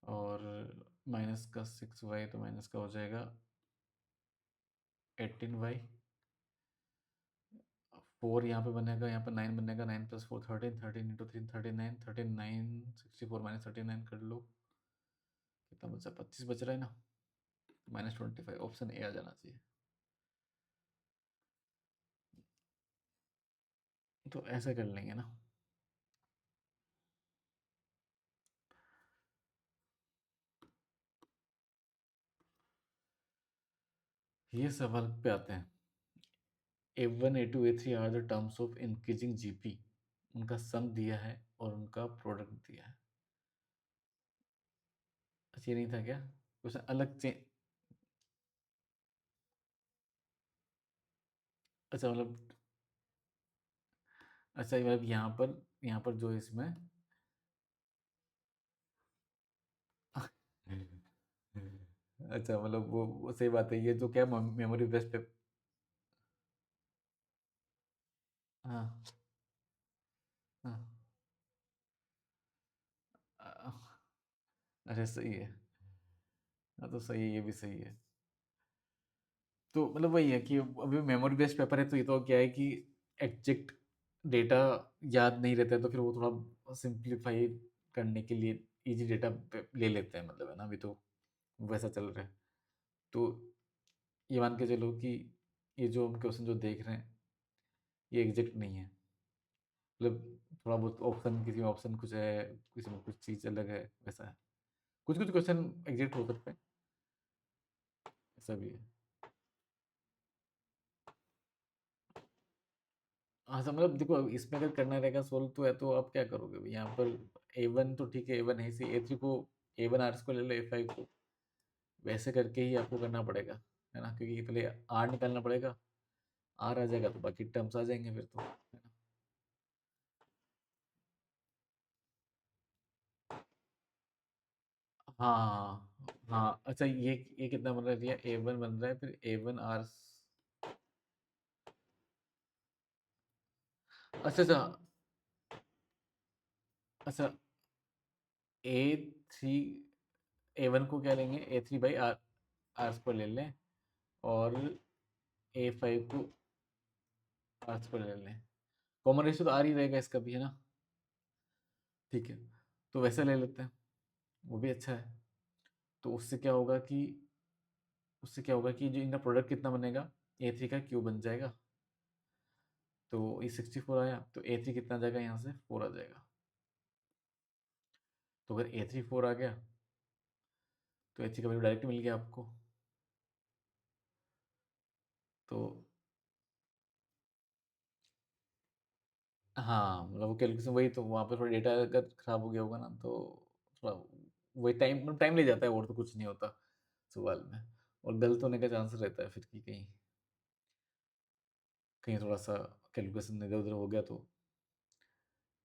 और माइनस का 6y तो माइनस का हो जाएगा 18y। 4 यहाँ पे बनेगा, यहाँ पे 9 बनेगा, 9 + 4 13, 13 इंटू 3 39, 39 64 माइनस 39 कर लो, कितना बचा, 25 बच रहा है ना, -25। ऑप्शन ए आ जाना चाहिए। तो ऐसा कर लेंगे ना। ये सवाल पे आते हैं, A1 A2 A3 are the terms of increasing GP, उनका सम दिया है और उनका प्रोडक्ट दिया है। अच्छा, ये नहीं था क्या क्वेश्चन? अलग चे अच्छा मतलब, अच्छा मतलब यहाँ पर जो इसमें अच्छा मतलब वो सही बात है, ये जो क्या मेमोरी बेस्ड पे। हाँ हाँ। अ, अरे सही है। हाँ तो सही है, ये भी सही है। तो मतलब वही है कि अभी मेमोरी बेस्ड पेपर है, तो ये तो क्या है कि एग्जैक्ट डेटा याद नहीं रहता है, तो फिर वो थोड़ा सिंप्लीफाई करने के लिए इजी डेटा ले लेते हैं, मतलब है ना, अभी तो वैसा चल रहा है। तो ये मान के चलो कि ये जो हम क्वेश्चन जो देख रहे हैं ये एग्जैक्ट नहीं है, मतलब थोड़ा बहुत ऑप्शन, किसी में ऑप्शन कुछ है, किसी में कुछ चीज़ अलग है, वैसा है। कुछ कुछ क्वेश्चन एग्जैक्ट हो सकते हैं, ऐसा भी है। हाँ तो मतलब देखो, अब इसमें अगर करना रहेगा सोल्व तो, है तो आप क्या करोगे भाई यहाँ पर? A1 तो ठीक है, A1 है, इसी A3 को, A1 आर्स को ले लो, A5 को, वैसे करके ही आपको करना पड़ेगा, है ना, क्योंकि पहले आर निकालना पड़ेगा। आर आ जाएगा तो बाकी टर्म्स आ जाएंगे फिर तो, है ना। हाँ हाँ। अच्छा, ये कितना बन रहा है? A1 बन रहा है, फिर A1 आर। अच्छा अच्छा। अच्छा, A3, A1 को क्या लेंगे, A3 by are, are square ले लें, और A5 को आर स्क्वायर ले लें। कॉमन रेशियो तो आर ही रहेगा इसका भी, है ना। ठीक है, तो वैसे ले लेते हैं, वो भी अच्छा है। तो उससे क्या होगा कि जो इनका प्रोडक्ट कितना बनेगा, A3 का क्यूब बन जाएगा। तो ये 64 आया, तो A3 कितना आ जाएगा, यहाँ से 4 आ जाएगा। तो अगर A3 4 आ गया, तो A3 का वैल्यू डायरेक्ट मिल गया आपको। तो हाँ मतलब वो कैलकुलेशन, वही तो वहाँ पर थोड़ा डेटा अगर खराब हो गया होगा ना, तो थोड़ा वही टाइम टाइम ले जाता है, और तो कुछ नहीं होता सवाल में। और गलत होने का चांस रहता है फिर, कि कहीं कहीं थोड़ा सा कैलकुलेशन इधर उधर हो गया तो।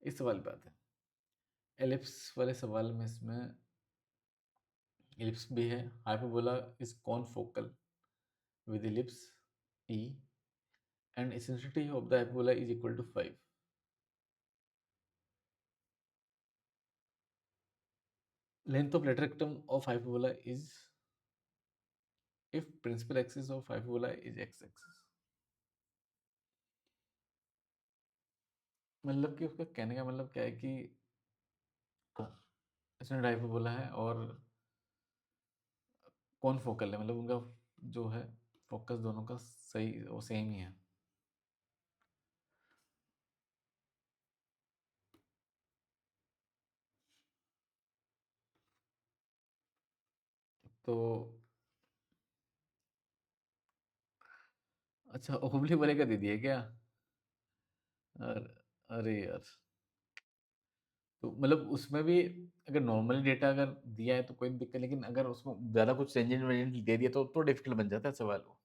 इस सवाल पे आते हैं, एलिप्स वाले सवाल में। इसमें एलिप्स भी है, hyperbola is confocal with ellipse E, and eccentricity of the hyperbola is equal to 5. Length of lateral rectum of hyperbola is if principal axis of hyperbola is x-axis. मतलब कि उसका कहने का मतलब क्या है कि इसमें हाइपरबोला है और कौन फोकल है, मतलब उनका जो है फोकस दोनों का सही वो सेम ही है। तो अच्छा, ओबली वाले का दे दिया क्या? अरे, अरे यार, तो मतलब उसमें भी अगर नॉर्मली डेटा अगर दिया है तो कोई दिक्कत, लेकिन अगर उसमें ज़्यादा कुछ टेंजेंट वेंजेंट दे दिया तो डिफिकल्ट बन जाता है सवाल वो।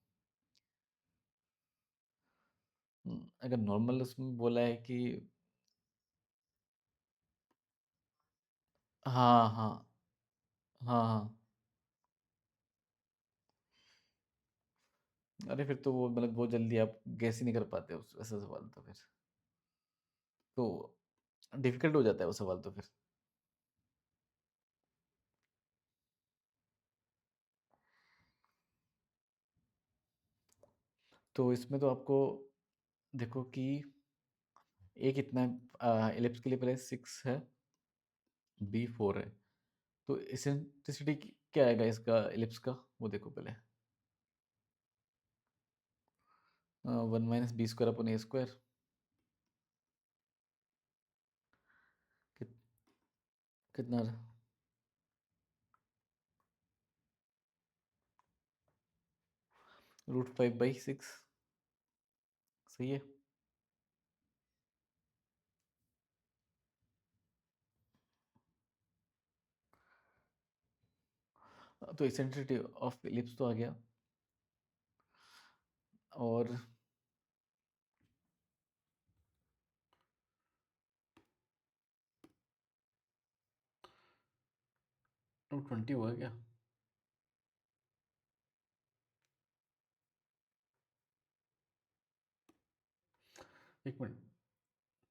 अगर नॉर्मल उसमें बोला है कि हाँ हाँ हाँ हाँ, अरे फिर तो वो मतलब बहुत जल्दी आप गैस ही नहीं कर पाते उस ऐसा सवाल तो फिर तो डिफिकल्ट हो जाता है वो सवाल तो फिर। तो इसमें तो आपको देखो कि ए कितना है, एलिप्स के लिए पहले 6 है, बी 4 है, तो इसेंट्रिसिटी क्या आएगा इसका एलिप्स का, वो देखो पहले। 1 - b² / a²। कित, कितना? √5/6। सही है। तो इसेंट्रिसिटी ऑफ इलिप्स तो आ गया, और रूट 20 हुआ क्या? एक मिनट।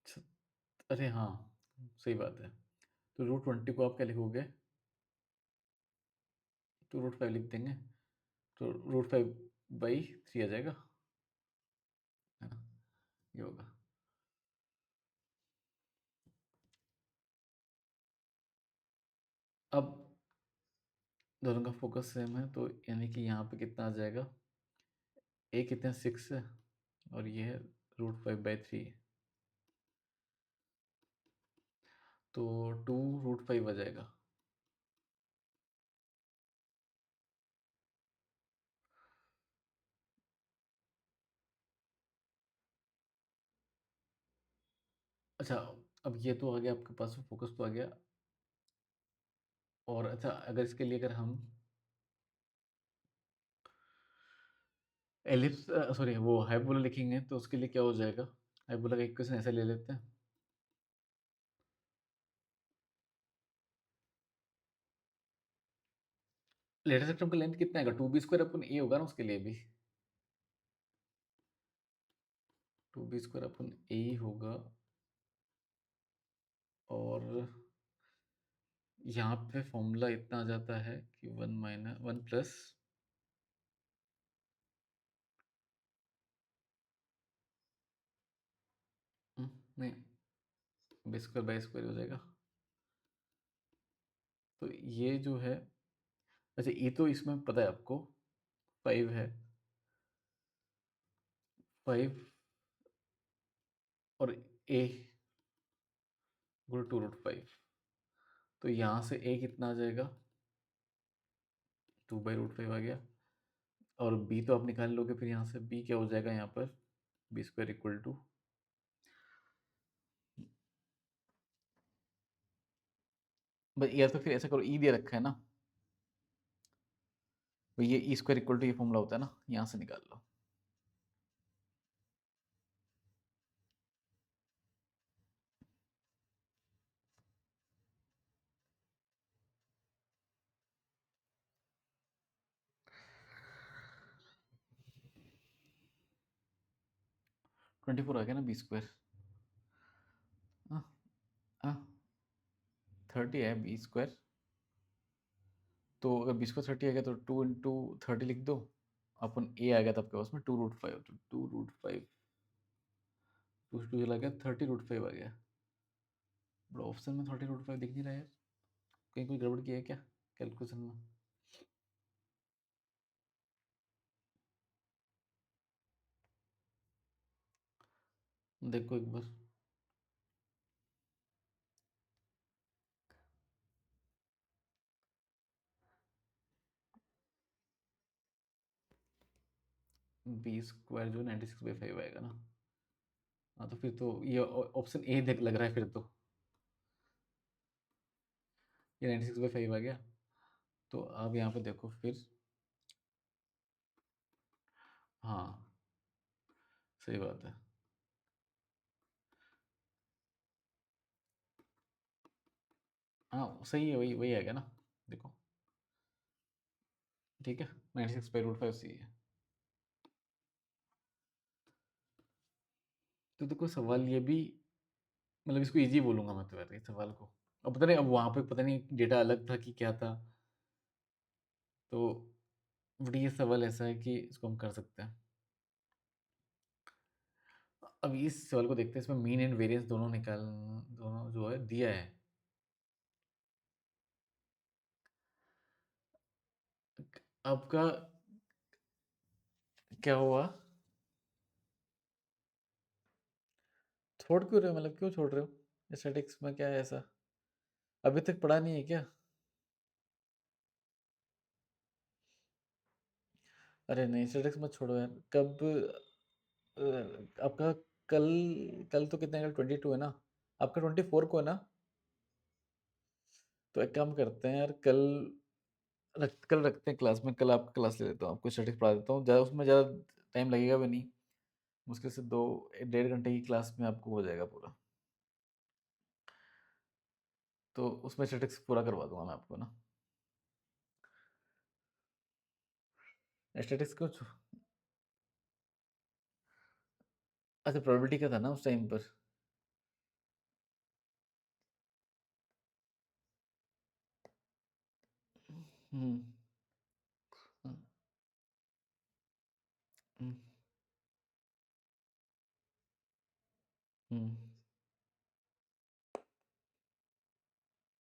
अच्छा, अरे हाँ, सही बात है। तो रूट 20 को आप क्या लिखोगे? तो रूट 5 लिख देंगे, तो रूट 5/3 आ जाएगा, है ना? ये होगा। अब दोनों का फोकस सेम है, तो यानी कि यहाँ पे कितना आ जाएगा? ए कितना 6 है, और ये है रूट 5/3, तो 2√5 आ जाएगा। अच्छा, अब ये तो आ गया आपके पास, फोकस तो आ गया। और अच्छा, अगर इसके लिए अगर हम एलिप्स, सॉरी, वो हाइपरबोला लिखेंगे, तो उसके लिए क्या हो जाएगा? हाइपरबोला का इक्वेशन ऐसे ले लेते हैं। लेटेस्ट सेक्टम का लेंथ कितना आएगा? 2b² होगा ना उसके लिए भी। 2b² होगा, और यहाँ पे फॉर्मूला इतना आ जाता है कि 1 प्लस नहीं, b²/² हो जाएगा। तो ये जो है, अच्छा, ये तो इसमें पता है आपको, 5 है, 5, और a गुण 2√5, तो यहाँ से a कितना आ जाएगा? 2/√5 आ गया, और b तो आप निकाल लोगे, फिर यहाँ से b क्या हो जाएगा यहाँ पर? b² = बस, या तो फिर ऐसा करो, e दे रखा है ना, तो ये e² ये फॉर्मूला होता है ना, यहाँ से निकाल लो। ट्वेंटी फोर आ गया ना b²। हाँ, हाँ, 30 है b²। तो अगर b² 30 आ गया, तो 2 × 30 लिख दो। अपन a आ गया था आपके पास में 2√5, तो 2√5, 2 चला गया, 30√5 आ गया। बड़ा ऑप्शन में 30√5 दिख नहीं रहा है यार, कहीं कोई गड़बड़ किया है क्या कैलकुलेशन में? देखो एक बार। b² जो 96/5 आएगा ना। हाँ, तो फिर तो ये ऑप्शन ए देख लग रहा है फिर तो। ये 96/5 आ गया, तो अब यहाँ पे देखो फिर। हाँ, सही बात है। हाँ, सही है, वही वही आ गया ना, देखो। ठीक है, 96/√5 सही है। तो देखो सवाल ये भी, मतलब इसको इजी बोलूंगा मैं तो यार, इस सवाल को। अब पता नहीं, अब वहाँ पे पता नहीं डेटा अलग था कि क्या था, तो बट ये सवाल ऐसा है कि इसको हम कर सकते हैं। अब इस सवाल को देखते हैं, इसमें मीन एंड वेरिएंस दोनों निकाल, दोनों जो है दिया है। आपका क्या हुआ? छोड़ क्यों रहे हो, मतलब क्यों छोड़ रहे हो? स्टैटिक्स में क्या है ऐसा? अभी तक पढ़ा नहीं है क्या? अरे नहीं, स्टैटिक्स मत छोड़ो यार, कब आपका कल कल तो कितने, कल 22 है ना, आपका 24 को है ना? तो एक काम करते हैं यार, कल रखते हैं क्लास में, कल आपकी क्लास ले लेता हूँ, आपको स्टैटिक्स पढ़ा देता हूँ, ज़्यादा उसमें ज़्यादा टाइम लगेगा भी नहीं, मुश्किल से 2 डेढ़ घंटे की क्लास में आपको हो जाएगा पूरा। तो उसमें स्टैटिक्स पूरा करवा दूंगा मैं आपको ना। स्टैटिक्स कुछ, अच्छा प्रोबेबिलिटी का था ना उस टाइम पर। हम्म हम्म हम्म हम्म,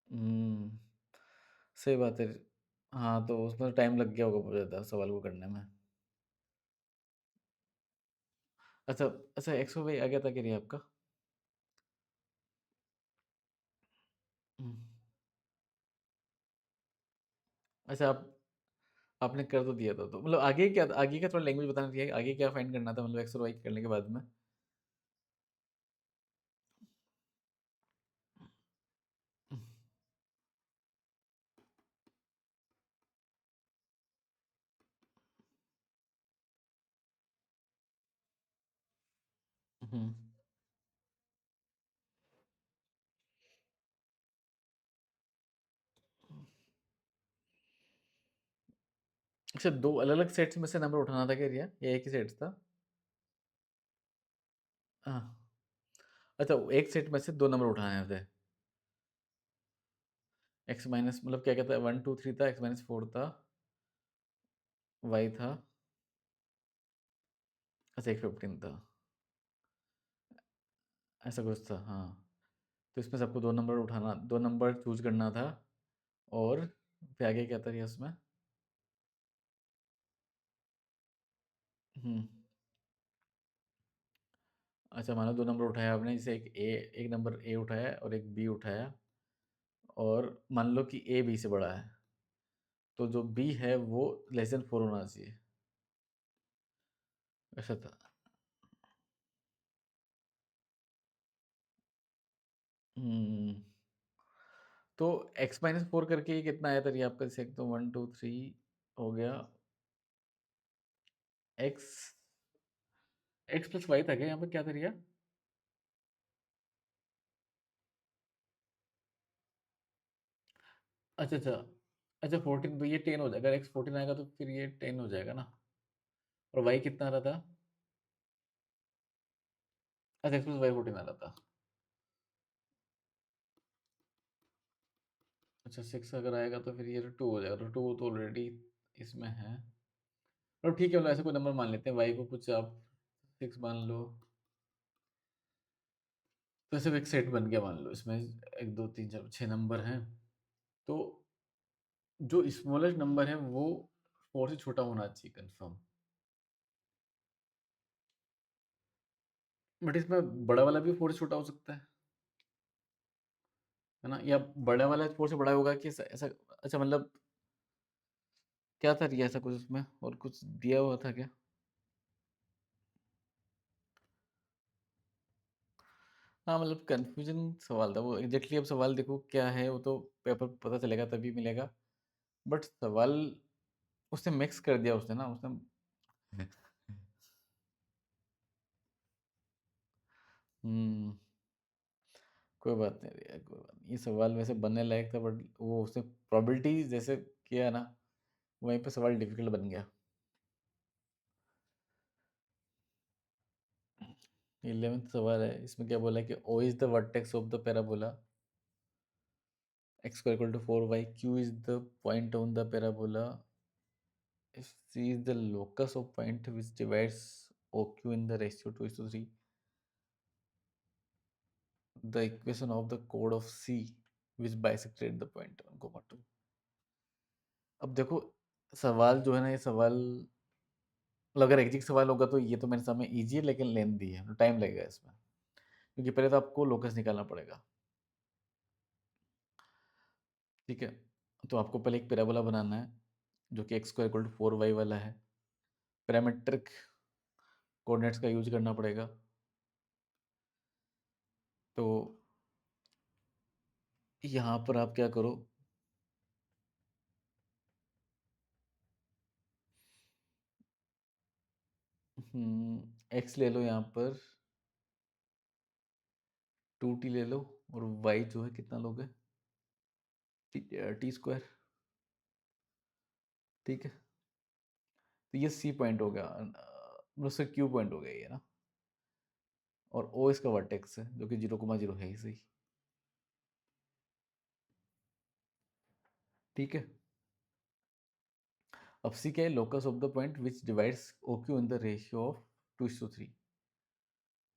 हम्म, सही बात है। हाँ तो उसमें टाइम लग गया होगा बहुत ज़्यादा सवाल को करने में। अच्छा अच्छा, एक्स वाई आ गया था, कह रही है आपका? हम्म, अच्छा आपने कर तो दिया था, तो मतलब आगे क्या, आगे का थोड़ा लैंग्वेज बताना चाहिए, आगे क्या फाइंड करना था, मतलब एक्स और वाई करने के बाद में। हम्म, अच्छा दो अलग अलग सेट्स में से नंबर उठाना था, कह रही है, या एक ही सेट था? हाँ, अच्छा एक सेट में से दो नंबर उठाने थे। एक्स माइनस मतलब क्या कहता है, 1 2 3 था, x-4 था, वाई था, अच्छा एक 15 था, ऐसा कुछ था हाँ। तो इसमें सबको दो नंबर उठाना, दो नंबर चूज करना था, और फिर आगे क्या था ये उसमें? हम्म, अच्छा मानो दो नंबर उठाया आपने, जैसे एक नंबर ए उठाया और एक बी उठाया, और मान लो कि ए बी से बड़ा है, तो जो बी है वो लेस देन 4 होना चाहिए, ऐसा था। हम्म, तो x-4 करके ये कितना आया था ये आपका, जैसे एक तो 1 2 3 हो गया, x x+y था क्या यहाँ पे, क्या था रिया? अच्छा अच्छा, अच्छा 14, तो ये 10 हो जाएगा, अगर x 14 आएगा तो फिर ये 10 हो जाएगा ना, और y कितना आ रहा था? अच्छा x+y 14 आ रहा था, अच्छा 6 अगर आएगा तो फिर ये 2 हो जाएगा, तो 2 तो ऑलरेडी इसमें है। और ठीक है, मतलब ऐसे कोई नंबर मान लेते हैं, y को कुछ आप 6 मान लो, तो ऐसे एक सेट बन गया मान लो, इसमें 1 2 3 4 6 नंबर हैं, तो जो स्मॉलेस्ट नंबर है वो 4 से छोटा होना चाहिए कंफर्म। बट इसमें बड़ा वाला भी 4 से छोटा हो सकता है ना, या बड़ा वाला 4 से बड़ा होगा कि ऐसा ऐसा- अच्छा मतलब क्या था ये, ऐसा कुछ उसमें और कुछ दिया हुआ था क्या? हाँ मतलब कंफ्यूजन सवाल था वो, एग्जैक्टली अब सवाल देखो क्या है, वो तो पेपर पता चलेगा तभी मिलेगा, बट सवाल उसने मिक्स कर दिया, उसने ना उसने। हम्म, कोई बात नहीं यार, कोई बात नहीं, ये सवाल वैसे बनने लायक था, बट वो उसने प्रोबेबिलिटी जैसे किया ना, वहीं पे सवाल डिफिकल्ट बन गया। 11th सवाल है, इसमें क्या बोला है कि O is the vertex of the parabola x square equal to 4y, q is the point on the parabola, if c is the locus of point which divides oq in the ratio 2:3, the equation of the chord of c which bisected the point 1, 2। अब देखो सवाल जो है ना, ये सवाल मतलब अगर एग्जिट सवाल होगा तो ये तो मेरे सामने इजी है, लेकिन लेंथी है, टाइम लगेगा इसमें, क्योंकि पहले तो आपको लोकस निकालना पड़ेगा। ठीक है, तो आपको पहले एक पैराबोला बनाना है जो कि x² = 4y वाला है, पैरामेट्रिक कोऑर्डिनेट्स का यूज करना पड़ेगा। तो यहाँ पर आप क्या करो, एक्स ले लो यहाँ पर 2t ले लो, और वाई जो है कितना लोगे, टी स्क्वायर। ठीक है, तो ये सी पॉइंट हो गया, मतलब उसका क्यू पॉइंट हो गया ये ना, और ओ इसका वर्टेक्स है जो कि 0,0 है ही सही। ठीक है, अब सी क्या है, locus of the point which divides O Q in the ratio of 2:3।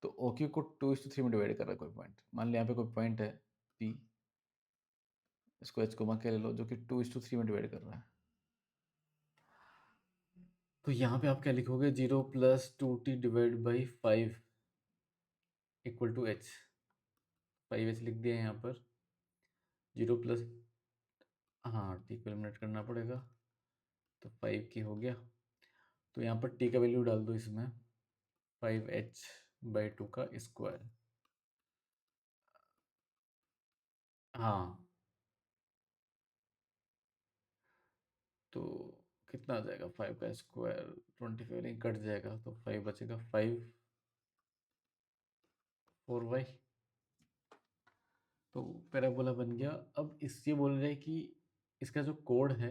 तो ओ क्यू को 2:3 में डिवाइड कर रहा है कोई पॉइंट, मान लिया यहाँ पे कोई पॉइंट है पी, इसको एच कोमा के ले लो, जो कि 2:3 में डिवाइड कर रहा है। तो यहाँ पे आप क्या लिखोगे, 0 + 2t divide by 5 equal to h. 5h लिख दिया यहाँ पर, 0 प्लस, हाँ टी को एलिमिनेट करना पड़ेगा, तो 5 की हो गया। तो यहाँ पर टी का वैल्यू डाल दो इसमें, 5h/2 का स्क्वायर। हाँ, तो कितना आ जाएगा, 5 का स्क्वायर 25 नहीं कट जाएगा, तो 5 बचेगा, 5 4y। तो पैराबोला बन गया। अब इस ये बोल रहे हैं कि इसका जो कोड है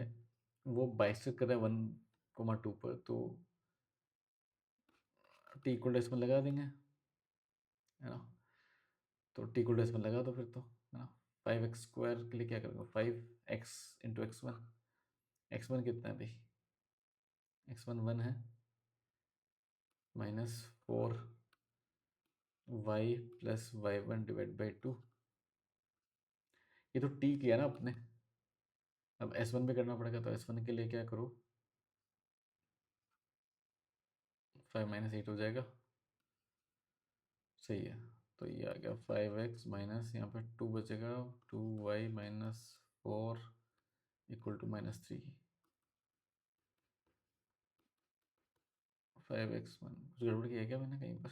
वो बाइसेक्ट कर रहा है 1,2 पर, तो टी इक्वल इसमें लगा देंगे, है ना। तो टी इक्वल इसमें लगा दो फिर, तो है ना। 5x² के लिए क्या करेंगे, 5x × x1। x1 कितना है भाई, x1 1 है, -4y + y1 डिवाइड बाई 2। ये तो टी किया ना अपने, अब s1 भी करना पड़ेगा, तो s1 के लिए क्या करो, 5 - 8 हो जाएगा, सही है। तो ये आ गया 5x माइनस यहाँ पे 2 बचेगा, 2y - 4 इक्वल टू -3। 5x कुछ गड़बड़ किया क्या मैंने कहीं पर,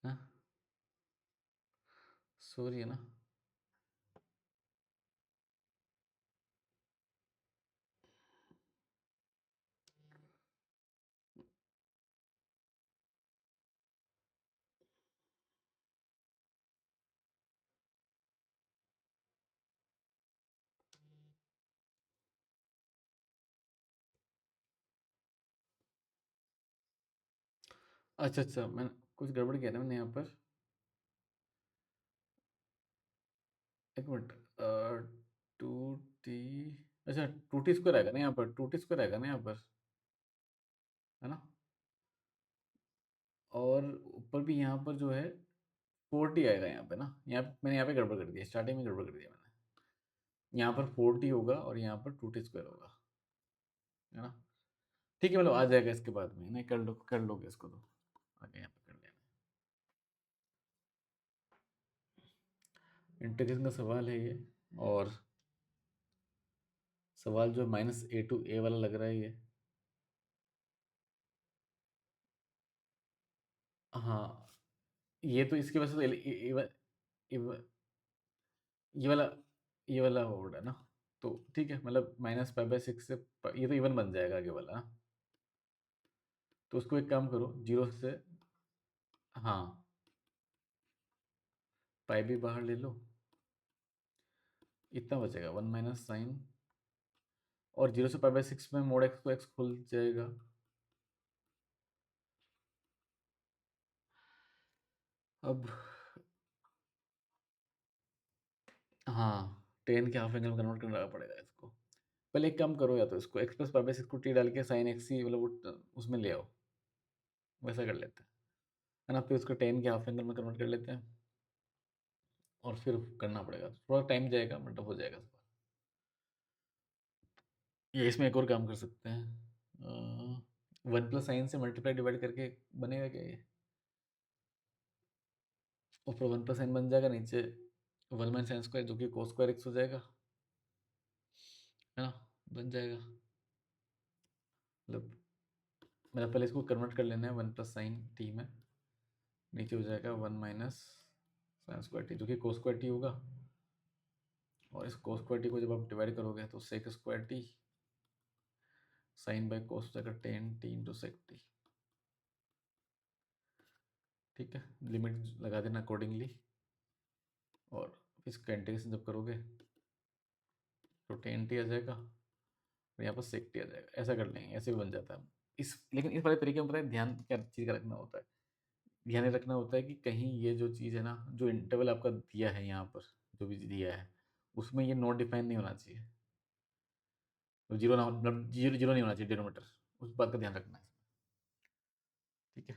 हाँ सॉरी है ना। अच्छा अच्छा, मैंने कुछ गड़बड़ किया ना मैंने यहाँ पर, एक मिनट, 2t, अच्छा 2t² आएगा ना यहाँ पर, 2t² आएगा ना यहाँ पर, है ना। और ऊपर भी यहाँ पर जो है 4t आएगा यहाँ पे ना, मैंने यहाँ पे गड़बड़ कर दिया, स्टार्टिंग में गड़बड़ कर दिया मैंने। यहाँ पर 4t होगा और यहाँ पर 2t² होगा, है ना। ठीक है, मतलब आ जाएगा इसके बाद में, नहीं कर लोगे इसको, तो आगे यहाँ पे कर लेना। इंटीग्रेशन का सवाल है ये, और सवाल जो -a to a वाला लग रहा है ये। हाँ, ये तो इसकी वजह से तो ये वाला ये वाला वर्ड है ना, तो ठीक है, मतलब -π/6 से ये तो इवन बन जाएगा आगे वाला ना। तो उसको एक काम करो, 0 से, हाँ पाई भी बाहर ले लो, इतना बचेगा 1 माइनस साइन, और 0 से π/6 में मोड x, तो x खुल जाएगा। अब हाँ, टेन के हाफ एंगल में कन्वर्ट करना पड़ेगा इसको। पहले एक काम करो, या तो इसको x + π/6 को t डाल के साइन x ही, मतलब उसमें ले आओ, वैसा कर लेते हैं, है ना। फिर उसको टेन के हाफ एंगल में कन्वर्ट कर लेते हैं, और फिर करना पड़ेगा, थोड़ा टाइम जाएगा, मतलब हो जाएगा। ये इसमें एक और काम कर सकते हैं, 1 + साइन से मल्टीप्लाई डिवाइड करके बनेगा क्या ये, ऊपर 1 + साइन बन जाएगा, नीचे 1 माइनस साइन स्क्वायर जो कि कोस स्क्वायर एक्स हो जाएगा, है ना, बन जाएगा। मतलब मेरा पहले इसको कन्वर्ट कर लेना है 1 प्लस साइन टी में, नीचे हो जाएगा 1 माइनस साइन स्क्वायर टी जो कि कोस स्क्वायर टी होगा, और इस कोस स्क्वायर टी को जब आप डिवाइड करोगे तो sec square t sine by cos हो जाएगा ten t into sec t. ठीक है, लिमिट लगा देना अकॉर्डिंगली, और इसका इंटीग्रेशन जब करोगे तो टेन टी आ जाएगा और यहाँ पर सेक टी आ जाएगा। ऐसा कर लेंगे, ऐसे भी बन जाता है इस। लेकिन इस वाले तरीके में पता है ध्यान क्या चीज़ का रखना होता है, ध्यान रखना होता है कि कहीं ये जो चीज़ है ना, जो इंटरवल आपका दिया है यहाँ पर, जो भी दिया है उसमें ये नॉट डिफाइन नहीं होना चाहिए, तो जीरो ना, मतलब जीरो जीरो नहीं होना चाहिए डिनोमीटर, उस बात का ध्यान रखना है। ठीक है,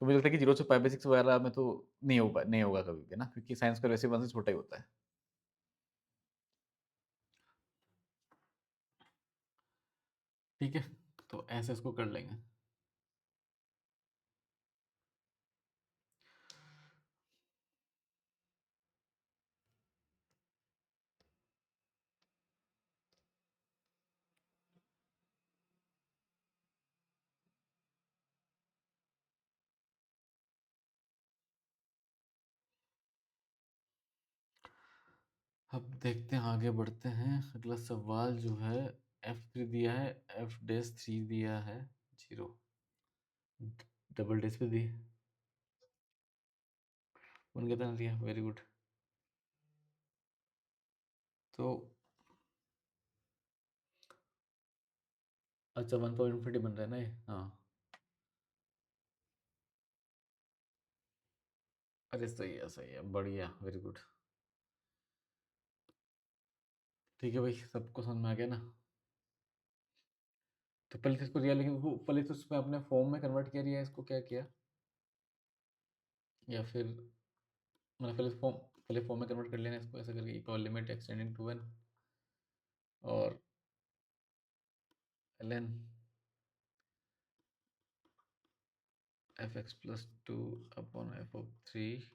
तो मुझे लगता है कि 0 से पाई बाई 6 वगैरह में तो नहीं होगा कभी भी ना, क्योंकि साइंस का वैसे 1 से छोटा ही होता है। ठीक है, तो ऐसे इसको कर लेंगे। अब देखते हैं, आगे बढ़ते हैं। अगला सवाल जो है f3 दिया है, f डैश 3 दिया है 0, डबल डैश पे दिए, उनके तरह दिया, वेरी गुड। तो अच्छा 1 पॉइंट इन्फिनिटी बन रहा है ना ये, हाँ। अरे सही है, बढ़िया, वेरी गुड। ठीक है भाई, सबको समझ में आ गया ना। तो पहले तो इसको रियल, लेकिन वो पहले तो उसमें अपने फॉर्म में कन्वर्ट किया, रिया इसको क्या किया, या फिर मतलब पहले फॉर्म में कन्वर्ट कर लेना इसको, ऐसा करके इक्वल लिमिट एक्सटेंडिंग टू 1 और ln f(x plus 2 upon f of 3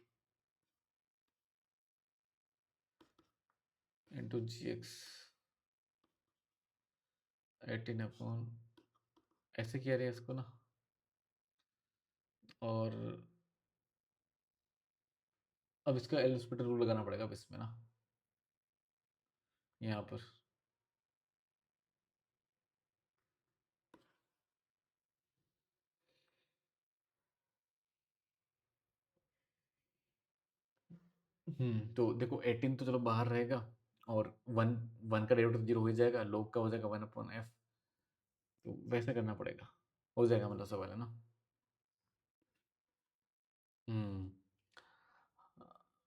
into gx 18 upon, ऐसे किया रहे इसको ना, और अब इसका एल हॉस्पिटल रूल लगाना पड़ेगा अब इसमें ना, यहाँ पर। तो देखो 18 तो चलो बाहर रहेगा, और 1 1 का डेरिवेटिव 0 हो ही जाएगा, log का हो जाएगा 1 अपॉन f, तो वैसे करना पड़ेगा, हो जाएगा मतलब सवाल है ना। हम्म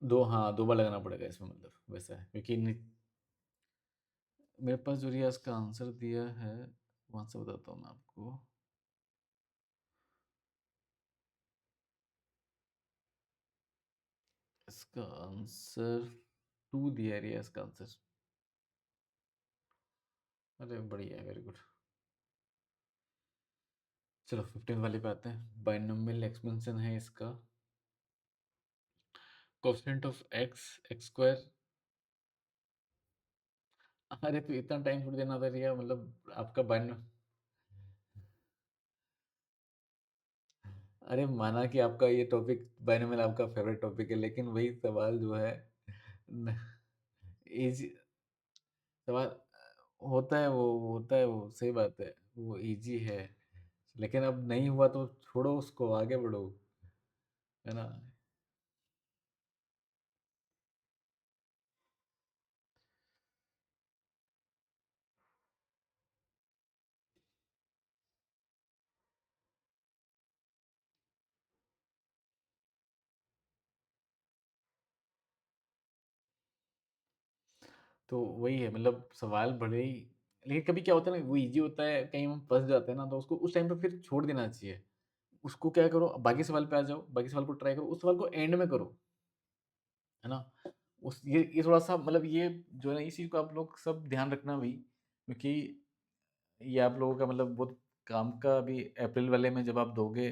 दो, हाँ, 2 बार लगाना पड़ेगा इसमें, मतलब वैसा है, क्योंकि मेरे पास जो रिया इसका आंसर दिया है वहां से बताता हूँ मैं आपको। इसका आंसर 2 दिया है रिया इसका आंसर। अरे बढ़िया, वेरी गुड। चलो 15 वाले पे आते हैं। बाइनोमियल एक्सपेंशन है इसका, coefficient of x x square. अरे तो इतना टाइम थोड़ी देना था रिया, मतलब आपका बाइनो, अरे माना कि आपका ये टॉपिक बाइनोमियल आपका फेवरेट टॉपिक है, लेकिन वही सवाल जो है इजी सवाल होता है वो सही बात है, वो इजी है, लेकिन अब नहीं हुआ तो छोड़ो उसको, आगे बढ़ो, है ना। तो वही है, मतलब सवाल भले ही, लेकिन कभी क्या होता है ना, वो इजी होता है, कहीं हम फंस जाते हैं ना, तो उसको उस टाइम पे फिर छोड़ देना चाहिए। उसको क्या करो, बाकी सवाल पे आ जाओ, बाकी सवाल को ट्राई करो, उस सवाल को एंड में करो, है ना। उस ये थोड़ा सा, मतलब ये जो है ना, इस चीज़ को आप लोग सब ध्यान रखना भाई, क्योंकि ये आप लोगों का मतलब बहुत काम का, अभी अप्रैल वाले में जब आप दोगे,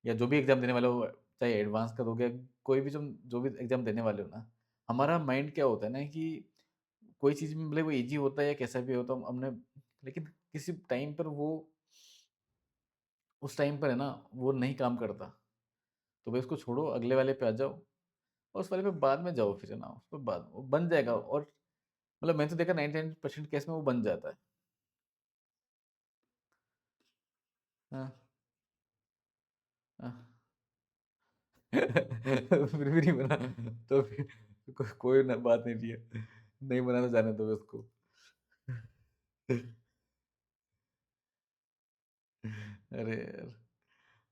या जो भी एग्ज़ाम देने वाले हो, चाहे एडवांस का दोगे, कोई भी जो भी एग्ज़ाम देने वाले हो ना, हमारा माइंड क्या होता है ना कि कोई चीज़ में भले वो ईज़ी होता है या कैसा भी होता है हमने, लेकिन किसी टाइम पर वो उस टाइम पर है ना, वो नहीं काम करता। तो भाई उसको छोड़ो, अगले वाले पे आ जाओ और उस वाले पे बाद में जाओ फिर है ना, उस पे बाद वो बन जाएगा। और मतलब मैंने तो देखा 99% केस में वो बन जाता है। हाँ, हाँ। फिर भी नहीं बना, तो फिर कोई ना बात नहीं रही है। नहीं बना तो जाने दो उसको। अरे यार!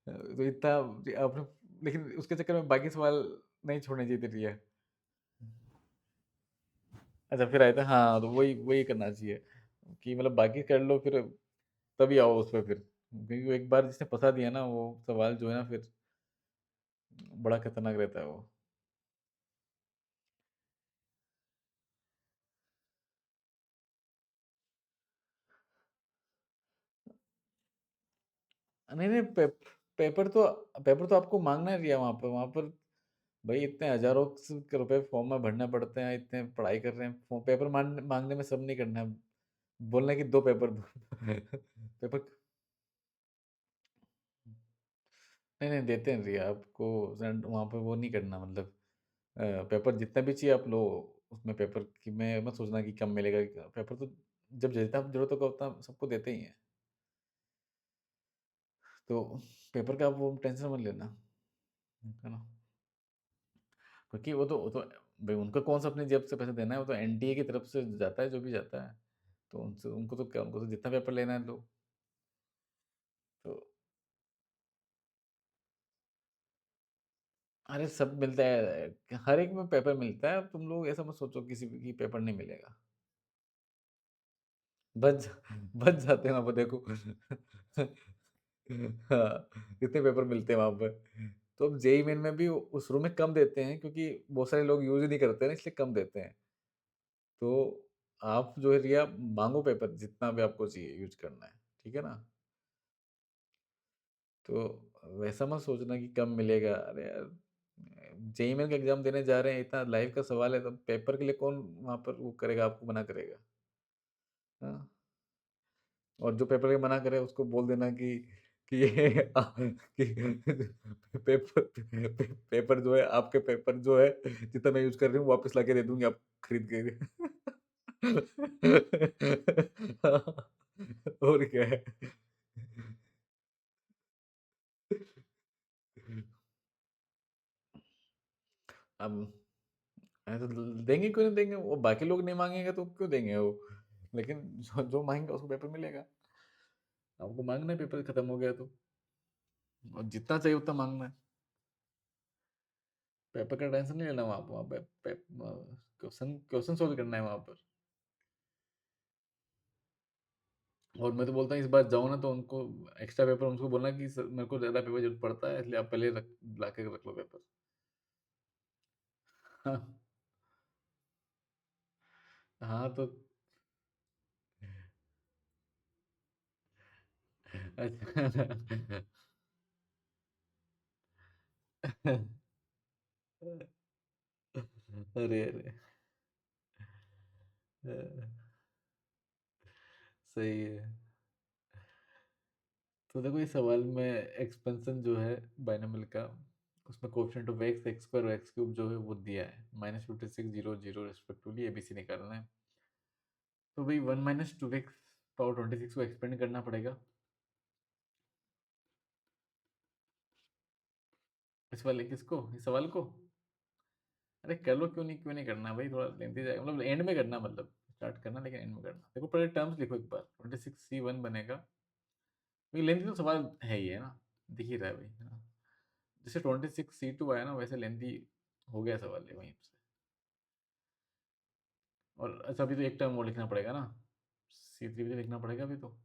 तो इतना आपने, लेकिन उसके चक्कर में बाकी सवाल नहीं छोड़ने चाहिए थे भैया। अच्छा फिर आया था, हाँ, तो वही वही करना चाहिए कि मतलब बाकी कर लो फिर तभी आओ उस पे फिर, क्योंकि एक बार जिसने फंसा दिया ना वो सवाल जो है ना फिर बड़ा खतरनाक रहता है वो। नहीं नहीं पेपर तो, पेपर तो आपको मांगना ही है वहाँ पर भाई, इतने हजारों रुपए फॉर्म में भरने पड़ते हैं, इतने पढ़ाई कर रहे हैं, पेपर मांगने में सब नहीं करना है, बोलना है कि दो पेपर दो। पेपर नहीं नहीं देते हैं रिया आपको, वहाँ पे वो नहीं करना मतलब, पेपर जितना भी चाहिए आप लो, उसमें पेपर की में मत सोचना कि कम मिलेगा। पेपर तो जब जितना जरूरत होगा उतना सबको देते ही हैं। तो पेपर का आप वो टेंशन मत लेना, है ना, क्योंकि वो तो भाई उनको कौन सा अपनी जेब से पैसा देना है, वो तो एनटीए की तरफ से जाता है जो भी जाता है। तो उनसे उनको तो क्या, उनको तो जितना पेपर लेना है लो। तो अरे सब मिलता है, हर एक में पेपर मिलता है, अब तुम लोग ऐसा मत सोचो किसी की पेपर नहीं मिलेगा। बच बच जाते हैं वहाँ पर देखो। हाँ, इतने पेपर मिलते हैं वहाँ पर। तो अब जेई मेन में भी उस रूम में कम देते हैं क्योंकि बहुत सारे लोग यूज ही नहीं करते ना, इसलिए कम देते हैं। तो आप जो है रिया मांगो पेपर जितना भी आपको चाहिए यूज करना है, ठीक है ना। तो वैसा मत सोचना कि कम मिलेगा, अरे यार जेई मेन का एग्जाम देने जा रहे हैं, इतना लाइफ का सवाल है, तो पेपर के लिए कौन वहाँ पर वो करेगा, आपको मना करेगा। हाँ, और जो पेपर के मना करे उसको बोल देना कि ये पेपर पेपर जो है, आपके पेपर जो है जितना मैं यूज कर रही हूँ वापस लाके दे दूंगी आप खरीद के। और क्या है। अब तो देंगे, क्यों नहीं देंगे, वो बाकी लोग नहीं मांगेंगे तो क्यों देंगे वो। लेकिन जो मांगेगा उसको पेपर मिलेगा। आपको मांगना है, पेपर खत्म हो गया तो, और जितना चाहिए उतना मांगना है। पेपर का टेंशन नहीं लेना वहाँ पे, क्वेश्चन क्वेश्चन सोल्व करना है वहाँ पर। और मैं तो बोलता हूँ इस बार जाओ ना तो उनको एक्स्ट्रा पेपर उनको बोलना कि "सर, मेरे को ज़्यादा पेपर जरूरत पड़ता है, इसलिए आप पहले रख ला के रख लो पेपर"। हाँ, हाँ तो अच्छा। अरे अरे, अ, सही है। तो देखो इस सवाल में एक्सपेंशन जो है बाइनोमियल का, उसमें coefficient of x, x square और एक्स क्यूब जो है वो दिया है, -56 0 0 रेस्पेक्टिवली, एबीसी निकालना है। तो भाई 1 - 2x पावर 26 को एक्सपेंड करना पड़ेगा। इस वाले किसको, इस सवाल को, अरे कर लो, क्यों नहीं करना भाई, थोड़ा लेंथी जाएगा, मतलब एंड में करना, मतलब स्टार्ट करना लेकिन एंड में करना। देखो पहले टर्म्स लिखो एक बार, 26c1 बनेगा, क्योंकि लेंथी तो सवाल है ही है ना, दिख ही रहा है भाई, है ना। जैसे 26c2 आया ना वैसे लेंथी हो गया सवाल है वहीं से। और अच्छा अभी तो एक टर्म वो लिखना पड़ेगा ना, C3 भी तो लिखना पड़ेगा अभी तो।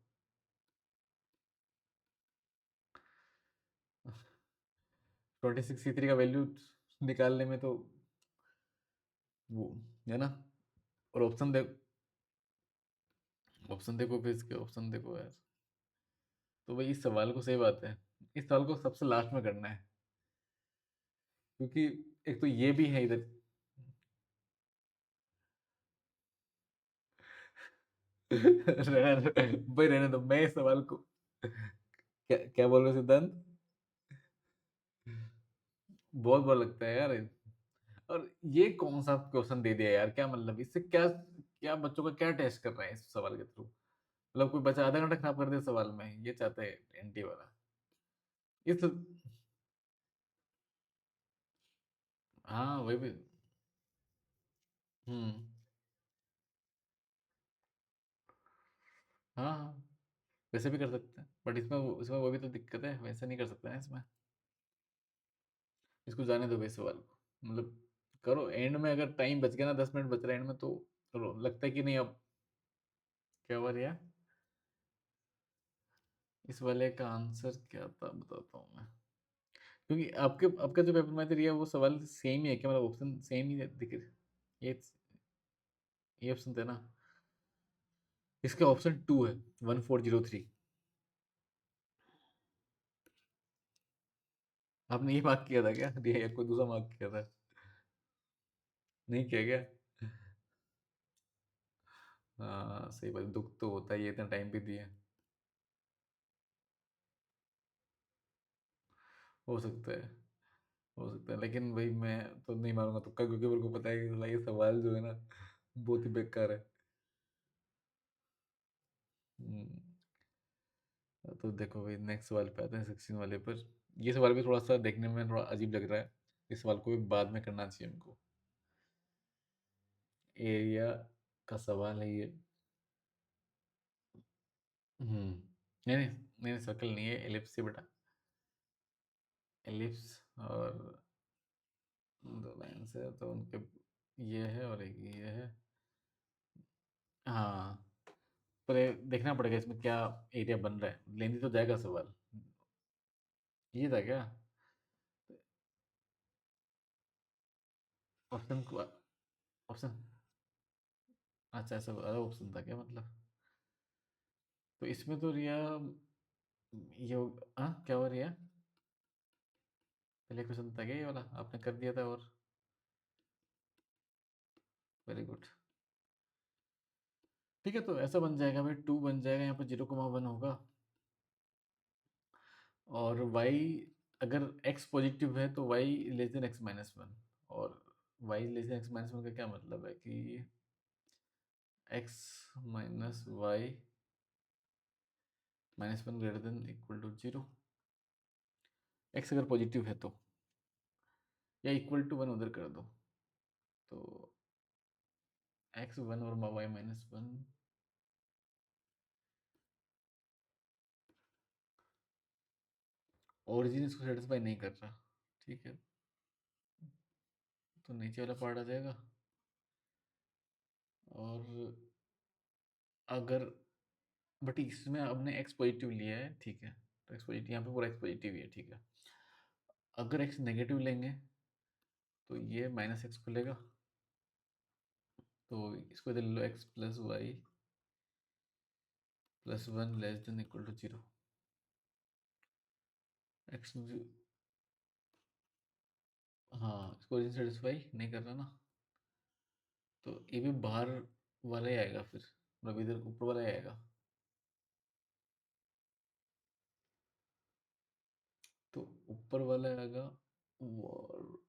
26c3 का वैल्यू निकालने में तो वो है ना। और ऑप्शन देखो फिर इसके ऑप्शन देखो यार। तो भाई इस सवाल को, सही बात है, इस सवाल को सबसे लास्ट में करना है, क्योंकि एक तो ये भी है इधर, रहने दो भाई, रहने दो। मैं इस सवाल को क्या क्या बोल रहे हो सिद्धांत? बहुत बुरा लगता है यार। और ये कौन सा क्वेश्चन दे दिया यार, क्या मतलब इससे क्या, क्या बच्चों का क्या टेस्ट कर रहे हैं इस सवाल के थ्रू? मतलब कोई बच्चा आधा घंटा खराब कर दे सवाल में, ये चाहता है एनटी वाला। इस हाँ वही भी। हम्म। हाँ हाँ, वैसे भी कर सकते हैं, बट इसमें वो भी तो दिक्कत है, वैसे नहीं कर सकते हैं इसमें। इसको जाने दो भाई सवाल को, मतलब करो एंड में, अगर टाइम बच गया ना, 10 मिनट बच रहा है एंड में, तो चलो लगता है कि नहीं अब। क्या हुआ रिया? इस वाले का आंसर क्या था बताता हूँ मैं। क्योंकि आपके आपका जो पेपर में रिया, वो सवाल सेम ही है क्या, मतलब ऑप्शन सेम ही दिख रहे, ये ऑप्शन थे ना? इसका ऑप्शन टू है, 1403। आपने ये मार्क किया था क्या रिया, या कोई दूसरा मार्क किया था? नहीं किया क्या? हाँ सही बात, दुख तो होता है, ये इतना टाइम भी दिया। हो सकता है, हो सकता है, लेकिन भाई मैं तो नहीं मारूंगा तुक्का, क्योंकि मेरे को पता है कि साला ये सवाल जो है ना, बहुत ही बेकार है। हम्म, तो देखो भाई, नेक्स्ट सवाल पे आते हैं, 16 वाले पर। ये सवाल भी थोड़ा सा देखने में थोड़ा अजीब लग रहा है, इस सवाल को भी बाद में करना चाहिए हमको। एरिया का सवाल है ये। नहीं नहीं नहीं, सर्कल नहीं है, एलिप्स है बेटा। एलिप्स, और दो लाइन है तो उनके, ये है और एक ये है। हाँ, पर ये देखना पड़ेगा इसमें क्या एरिया बन रहा है, लेंदी तो जाएगा सवाल। ये था क्या? ऑप्शन को, ऑप्शन, अच्छा ऐसा अलग ऑप्शन था क्या मतलब? तो इसमें तो रिया, ये हाँ क्या हो रिया? पहले क्वेश्चन था क्या ये वाला, आपने कर दिया था, और वेरी गुड। ठीक है, तो ऐसा बन जाएगा भाई, टू बन जाएगा, यहाँ पर 0,1 होगा। और y, अगर x पॉजिटिव है तो y less than x minus one. और y less than x minus one का क्या मतलब है कि x minus y minus one greater than equal to zero. x अगर पॉजिटिव है तो, या इक्वल टू वन उधर कर दो, तो x वन और y माइनस वन। ओरिजिन इसको सेटिस्फाई नहीं कर रहा, ठीक है, तो नीचे वाला पार्ट आ जाएगा। और अगर, बट इसमें आपने एक्स पॉजिटिव लिया है, ठीक है, तो एक्स पॉजिटिव, यहाँ पे पूरा एक्स पॉजिटिव ही है, ठीक है। अगर एक्स नेगेटिव लेंगे तो ये माइनस एक्स खुलेगा, तो इसको इधर ले लो, X plus Y plus one less than equal to zero. X, हाँ इसको ओरिजिन सेटिस्फाई नहीं कर रहा ना, तो ये भी बाहर वाला ही आएगा फिर, मतलब इधर ऊपर वाला ही आएगा। तो ऊपर वाला आएगा, और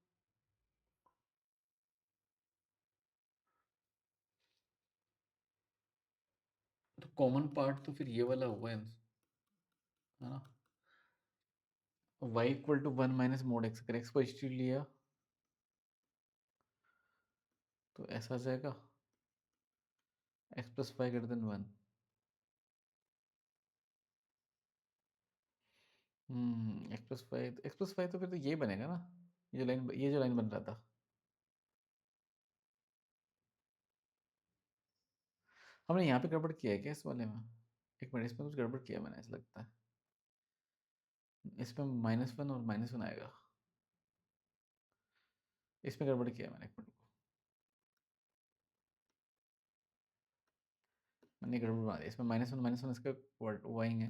तो कॉमन पार्ट तो फिर ये वाला होगा, है ना? y equal to one minus mod x, अगर एक्स पॉजिटिव लिया तो ऐसा आ जाएगा, x plus y greater than one. X plus y तो फिर तो ये बनेगा ना, ये जो लाइन बन रहा था। हमने यहाँ पे गड़बड़ किया है क्या इस वाले में? एक मिनट, इसमें कुछ गड़बड़ किया मैंने ऐसा लगता है। इसमें माइनस वन और माइनस वन आएगा, इसमें गड़बड़ किया मैंने, एक मिनट को, मैंने गड़बड़ बना दिया, इसमें माइनस वन इसका वो आएंगे,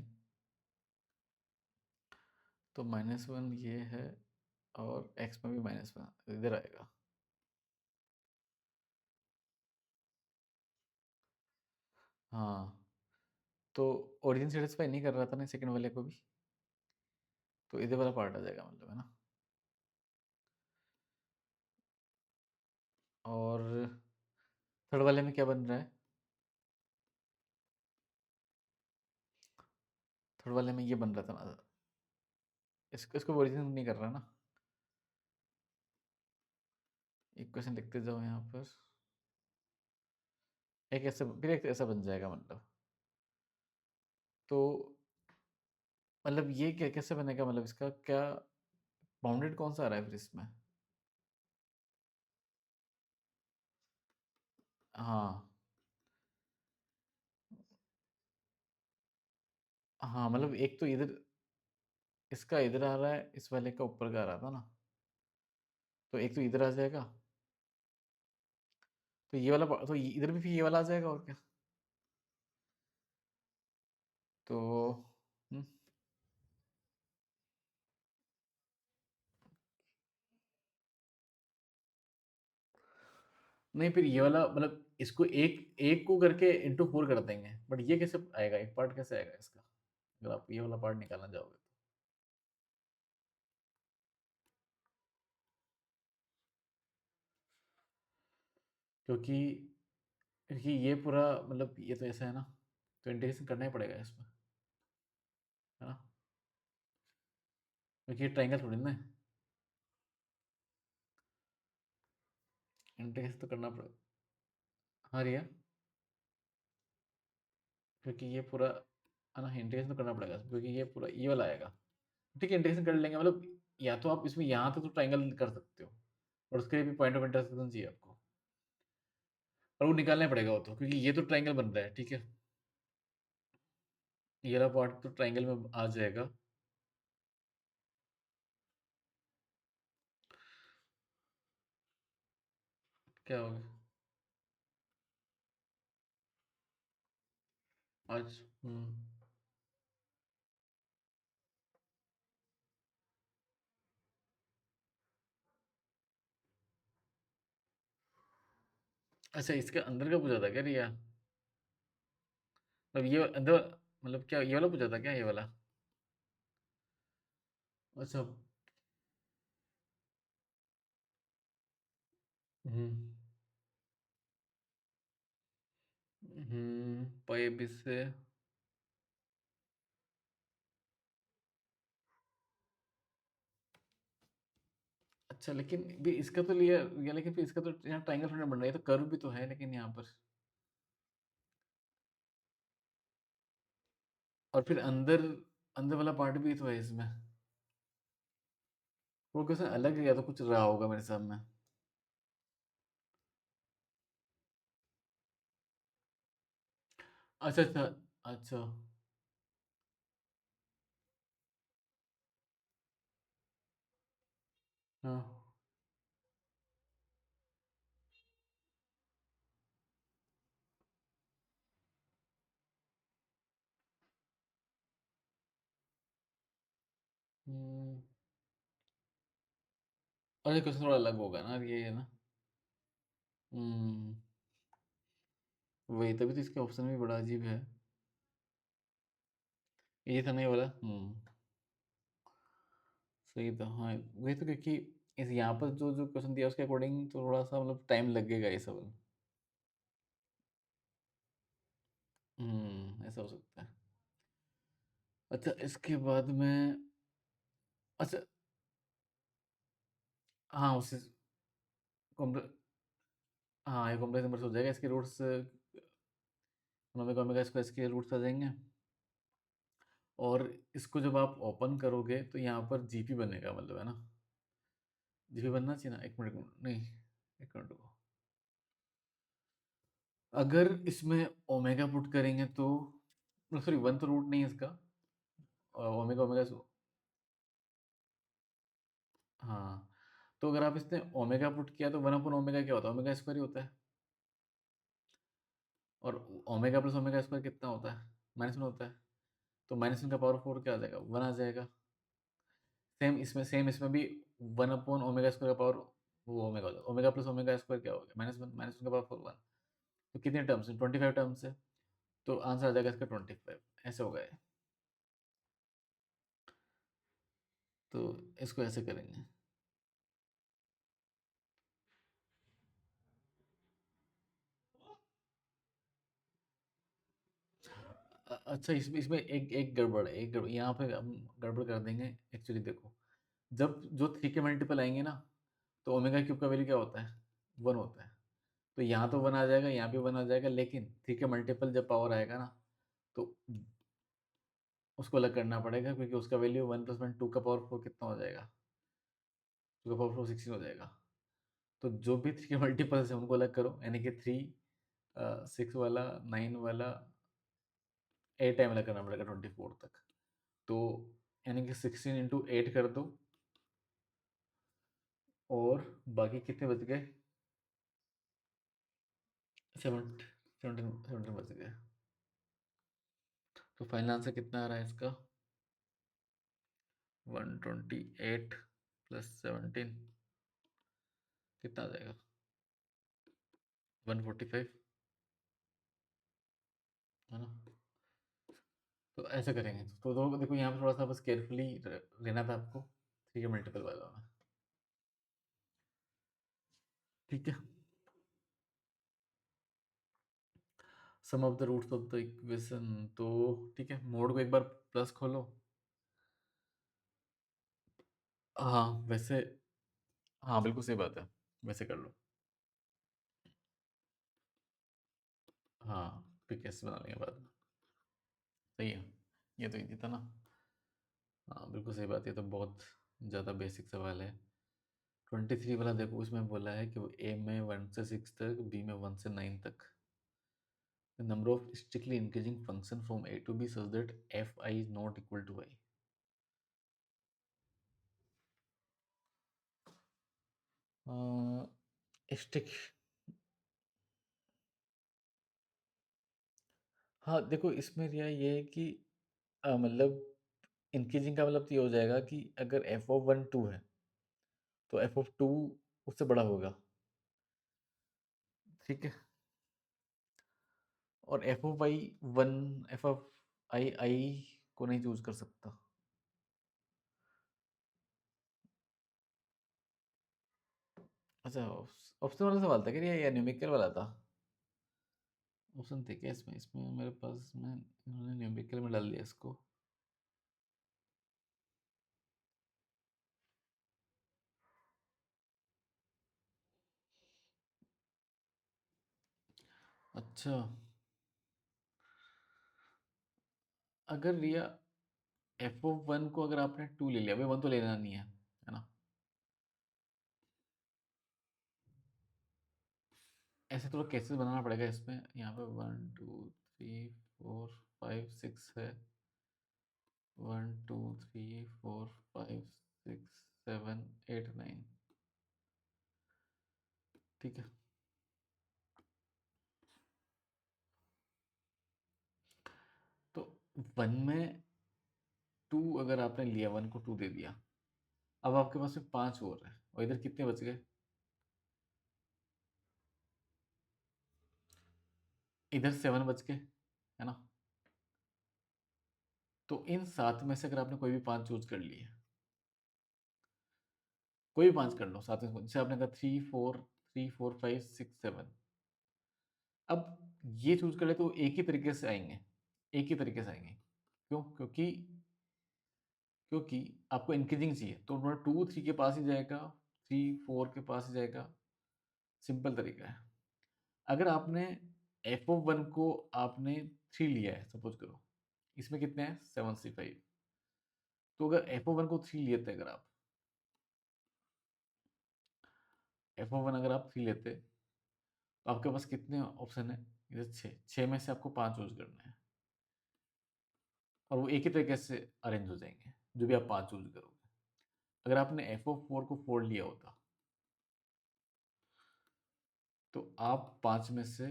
तो माइनस वन ये है, और एक्स में भी माइनस वन इधर आएगा। हाँ, तो ओरिजिन सेटिस्फाई नहीं कर रहा था ना सेकंड वाले को भी, तो इधर वाला पार्ट आ जाएगा मतलब, है ना? और थर्ड वाले में क्या बन रहा है? थर्ड वाले में ये बन रहा था ना, इसको इसको ओरिजिन नहीं कर रहा ना। इक्वेशन लिखते जाओ यहाँ पर, एक ऐसे फिर एक ऐसा बन जाएगा मतलब। तो मतलब ये क्या कैसे बनेगा, मतलब इसका क्या बाउंडेड कौन सा आ रहा है फिर इसमें? हाँ, हाँ, मतलब एक तो इधर इसका इधर आ रहा है, इस वाले का ऊपर का आ रहा था ना, तो एक तो इधर आ जाएगा, तो ये वाला तो इधर भी फिर ये वाला आ जाएगा और क्या। तो हम्म, नहीं फिर ये वाला मतलब इसको एक एक को करके इंटू फोर कर देंगे, बट ये कैसे आएगा, एक पार्ट कैसे आएगा इसका, अगर आप ये वाला पार्ट निकालना चाहोगे तो। क्योंकि ये पूरा मतलब ये तो ऐसा है ना, तो इंटीग्रेशन करना ही पड़ेगा इसमें, है ना? क्योंकि ये ट्राइंगल थोड़ी ना है, इंटीग्रेशन तो करना पड़ेगा। हाँ रिया, क्योंकि ये पूरा है ना, इंटीग्रेशन तो करना पड़ेगा इसमें, क्योंकि ये पूरा ये वाला आएगा। ठीक है, इंटीग्रेशन कर लेंगे, मतलब या तो आप इसमें यहाँ तक तो ट्राइंगल कर सकते हो, और उसके लिए भी पॉइंट ऑफ इंटरसेक्शन चाहिए आपको, और वो निकालना पड़ेगा वो तो, क्योंकि ये तो ट्राइंगल बन रहा है, ठीक है। ये वाला पार्ट तो ट्राइंगल में आ जाएगा। क्या हो गया आज? अच्छा, इसके अंदर का पूछा था क्या रिया? मतलब ये अंदर, मतलब क्या ये वाला पूछा था क्या, ये वाला? अच्छा। हम्म पाई बी से। अच्छा, लेकिन भी इसका तो लिया लेकिन फिर इसका तो यहाँ ट्राइंगल थोड़ा बन रहा है, ये तो कर्व भी तो है लेकिन यहाँ पर, और फिर अंदर अंदर वाला पार्ट भी तो है इसमें। वो कैसे अलग है, या तो कुछ रहा होगा मेरे सामने। अच्छा, अच्छा, अच्छा। हाँ। हम्म, और ये क्वेश्चन थोड़ा अलग होगा ना ये, है ना? हम्म वही, तभी तो इसका ऑप्शन भी बड़ा अजीब है। ये था नहीं वाला। सही था, हाँ। वही तो, क्योंकि इस यहाँ पर जो जो क्वेश्चन दिया उसके अकॉर्डिंग तो थोड़ा सा मतलब टाइम लगेगा ये सब। ऐसा हो सकता है। अच्छा, इसके बाद में, अच्छा, हाँ उसी कॉम्प्ले हाँ, ये कॉम्प्लेक्स नंबर हो जाएगा, इसके रूट्स ओमेगा ओमेगा स्क्वायर इसके रूट्स आ जाएंगे। और इसको जब आप ओपन करोगे तो यहाँ पर जीपी बनेगा, मतलब, है ना? जीपी बनना चाहिए ना, एक मिनट नहीं, एक मिनट रुको। अगर इसमें ओमेगा पुट करेंगे तो, सॉरी, वन तो रूट नहीं है इसका, ओमेगा ओमेगा। हाँ, तो अगर आप इसने ओमेगा पुट किया तो वन अपन ओमेगा क्या होता है, ओमेगा स्क्वायर ही होता है। और ओमेगा प्लस ओमेगा स्क्वायर कितना होता है? -1 होता है। तो -1 का पावर 4 क्या आ जाएगा, 1 आ जाएगा। सेम इसमें भी 1 अपॉन ओमेगा स्क्वायर का पावर, वो ओमेगा हो जाएगा। ओमेगा प्लस ओमेगा स्क्वायर क्या हो गया, -1 -1 का पावर 4 1। तो कितने टर्म्स हैं, 25 टर्म्स है। तो आंसर आ जाएगा इसका 25, ऐसे हो गए। तो इसको ऐसे करेंगे। अच्छा, इसमें इसमें एक एक गड़बड़ है, एक गड़बड़ यहाँ पे हम गड़बड़ कर देंगे। एक्चुअली देखो, जब जो 3 के मल्टीपल आएंगे ना, तो ओमेगा क्यूब का वैल्यू क्या होता है, 1 होता है। तो यहाँ तो 1 आ जाएगा, यहाँ भी 1 आ जाएगा, लेकिन 3 के मल्टीपल जब पावर आएगा ना, तो उसको अलग करना पड़ेगा, क्योंकि उसका वैल्यू 1 + 1 2 का पावर 4 कितना हो जाएगा, 2 का पावर 4 16 हो जाएगा। तो जो भी 3 के मल्टीपल्स हैं उनको अलग करो, यानी कि 3 6 वाला, 9 वाला, 8 टाइम अलग करना पड़ेगा 24 तक। तो यानी कि 16 इंटू 8 कर दो, और बाकी कितने बच गए, 17 बच गए। तो फाइनल आंसर कितना आ रहा है इसका, 128 + 17 कितना आ जाएगा, 145, है ना। तो ऐसा करेंगे। तो देखो यहाँ पे थोड़ा सा बस केयरफुली रहना था आपको, ठीक है, मल्टीपल वाला में। ठीक है, sum of the roots of the equation. तो ठीक है, मोड को एक बार प्लस खोलो। हाँ वैसे, हाँ बिल्कुल सही बात है, वैसे कर लो। हाँ, फिर कैसे बना लेंगे बाद में। सही है, ये तो इजी था ना। हाँ बिल्कुल सही बात है, ये तो बहुत ज़्यादा बेसिक सवाल है। 23 वाला देखो, उसमें बोला है कि वो ए में 1 से 6 तक, बी में 1 से 9 तक, the number of strictly increasing function from a to b such that fi is not equal to I। Stick, हाँ देखो इसमें रिया ये है कि मतलब इंक्रीजिंग का मतलब तो ये हो जाएगा कि अगर एफ ऑफ 1 2 है, तो एफ ऑफ 2 उससे बड़ा होगा, ठीक है। और F of I 1, F of I को नहीं चूज कर सकता। अच्छा, ऑप्शन वाला सवाल था क्या ये, या न्यूमेरिकल वाला था। ऑप्शन थे क्या इसमें, इसमें मेरे पास में इन्होंने न्यूमेरिकल में डाल दिया इसको। अच्छा, अगर रिया एफ ऑफ 1 को अगर आपने 2 ले लिया, भाई 1 तो लेना नहीं है ना। ऐसे थोड़ा केसेस बनाना पड़ेगा इसमें। यहाँ पे 1 2 3 4 5 6 है, 1 2 3 4 5 6 7 8 9, ठीक है। तो 1 में 2 अगर आपने लिया, 1 को 2 दे दिया, अब आपके पास में 5 और है, और इधर कितने बच गए, इधर 7 बच गए, है ना। तो इन 7 में से अगर आपने कोई भी 5 चूज कर लिए, कोई भी 5 कर लो, 7 में जैसे आपने कहा 3 4 5 6 7, अब ये चूज कर ले तो एक ही तरीके से आएंगे, एक ही तरीके से आएंगे। क्यों, क्योंकि आपको इंक्रीजिंग चाहिए, तो 2 3 के पास ही जाएगा, 3 4 के पास ही जाएगा। सिंपल तरीका है। अगर आपने एफ ऑफ 1 को आपने 3 लिया है, सपोज करो, इसमें कितने हैं 75। तो अगर एफ ऑफ 1 को 3 लेते, अगर आप एफ ऑफ 1 अगर आप 3 लेते, तो आपके पास कितने ऑप्शन है, इधर 6 में से आपको 5 चूज करना है, और वो एक ही तरीके से अरेंज हो जाएंगे, जो भी आप 5 चूज करोगे। अगर आपने एफ ऑफ 4 को 4 लिया होता, तो आप 5 में से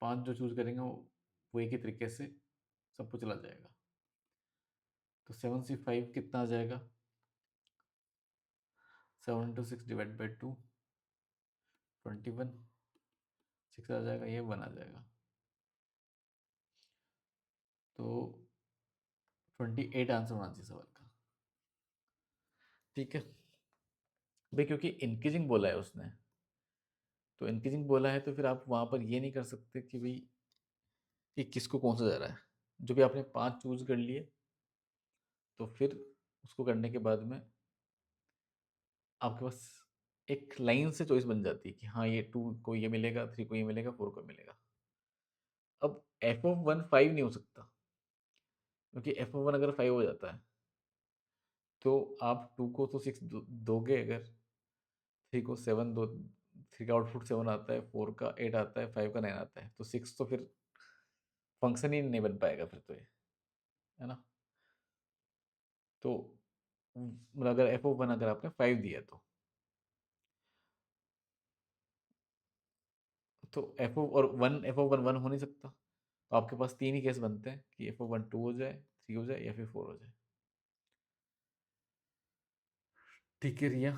5 जो चूज करेंगे वो एक ही तरीके से सबको चला जाएगा। तो 75 कितना आ जाएगा, 7 × 6 डिवाइड बाई 2, 21, 6 आ जाएगा, ये 1 आ जाएगा। तो 28 आंसर होना चाहिए सवाल का। ठीक है भाई, क्योंकि इंक्रीजिंग बोला है उसने, तो इंक्रीजिंग बोला है तो फिर आप वहां पर ये नहीं कर सकते कि भाई कि किसको कौन सा जा रहा है। जो भी आपने 5 चूज कर लिए, तो फिर उसको करने के बाद में आपके पास एक लाइन से चॉइस बन जाती है कि हाँ ये 2 को ये मिलेगा, 3 को ये मिलेगा, 4 को मिलेगा। अब एफ ऑफ 1 5 नहीं हो सकता, क्योंकि एफ ऑफ 1 अगर 5 हो जाता है तो आप 2 को तो 6 दोगे, अगर 3 को 7 दो, 3 का आउटपुट 7 आता है, 4 का 8 आता है, 5 का 9 आता है, तो 6 तो फिर फंक्शन ही नहीं बन पाएगा फिर तो ये, है ना। तो मतलब अगर एफ ऑफ 1 अगर आपने 5 दिया तो एफ ऑफ और 1 एफ ऑफ 1 1 हो नहीं सकता, तो आपके पास 3 ही केस बनते हैं कि एफ ऑफ 1 2 हो जाए, 3 हो जाए, या फिर 4 हो जाए। ठीक है रिया।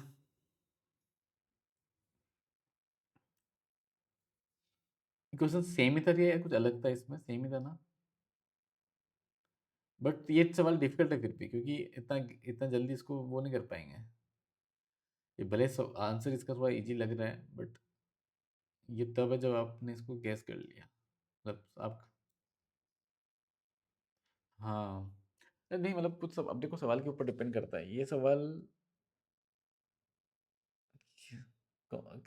क्वेश्चन सेम ही था रिया या कुछ अलग था? इसमें सेम ही था ना? बट ये सवाल डिफिकल्ट है फिर भी, क्योंकि इतना इतना जल्दी इसको वो नहीं कर पाएंगे। ये भले आंसर इसका थोड़ा इजी लग रहा है, बट ये तब है जब आपने इसको गैस कर लिया, मतलब आप। हाँ, नहीं मतलब कुछ सब अब देखो, सवाल के ऊपर डिपेंड करता है ये सवाल।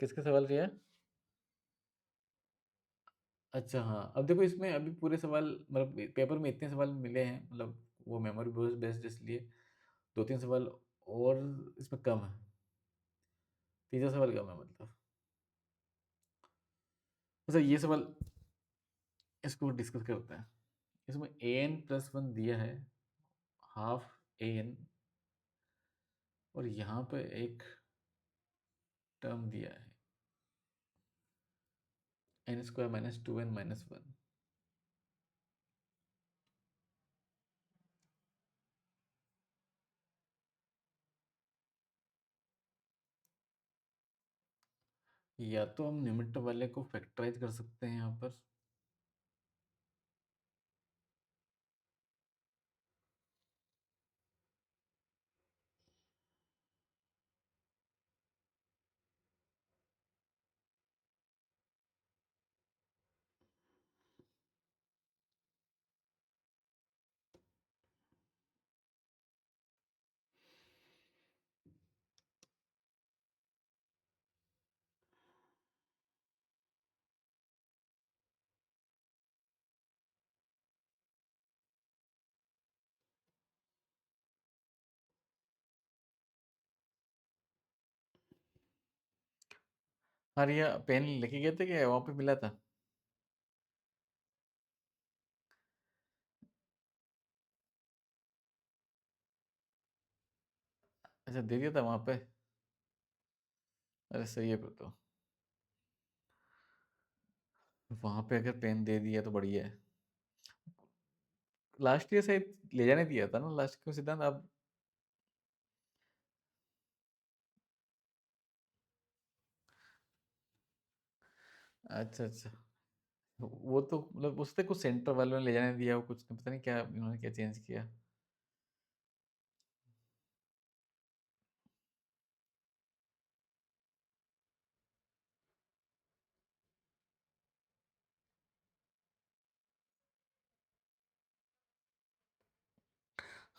किसका सवाल रिया? अच्छा हाँ, अब देखो इसमें अभी पूरे सवाल मतलब पेपर में इतने सवाल मिले हैं, मतलब वो मेमोरी बेस्ड इसलिए 2-3 सवाल और इसमें कम है, तीसरा सवाल कम है मतलब। अच्छा ये सवाल, इसको डिस्कस करते हैं। इसमें an+1 दिया है, हाफ an, और यहाँ पे एक टर्म दिया है n² - 2n - 1। या तो हम न्यूमरेटर वाले को फैक्टराइज कर सकते हैं यहाँ पर। हाँ रिया, पेन लेके गए थे क्या, वहाँ पे मिला था? अच्छा दे दिया था वहाँ पे। अरे सही है फिर तो। वहाँ पे अगर पेन दे दिया तो बढ़िया है। लास्ट ईयर शायद ले जाने दिया था ना लास्ट को सिद्धांत अब। अच्छा अच्छा, वो तो मतलब उससे कुछ सेंटर वालों ने ले जाने दिया, वो कुछ पता नहीं क्या इन्होंने क्या चेंज किया।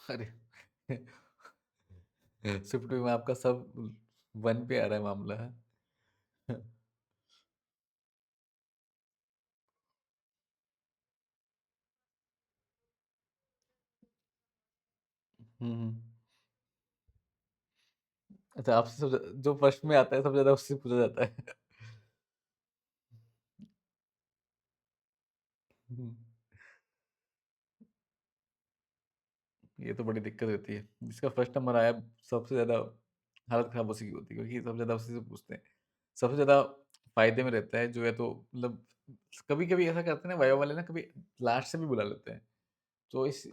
अरे स्विफ्ट में आपका सब 1 पे आ रहा है मामला है। हम्म। अच्छा आपसे सब जो फर्स्ट में आता है सबसे ज्यादा उससे पूछा जाता है। हम्म, ये तो बड़ी दिक्कत होती है, जिसका फर्स्ट नंबर आया सबसे ज्यादा हालत खराब उसी की होती है, क्योंकि सबसे ज्यादा उसी से पूछते हैं। सबसे ज्यादा फायदे में रहता है जो है, तो मतलब कभी कभी ऐसा करते हैं ना वाइवा वाले ना, कभी लास्ट से भी बुला लेते हैं। तो इस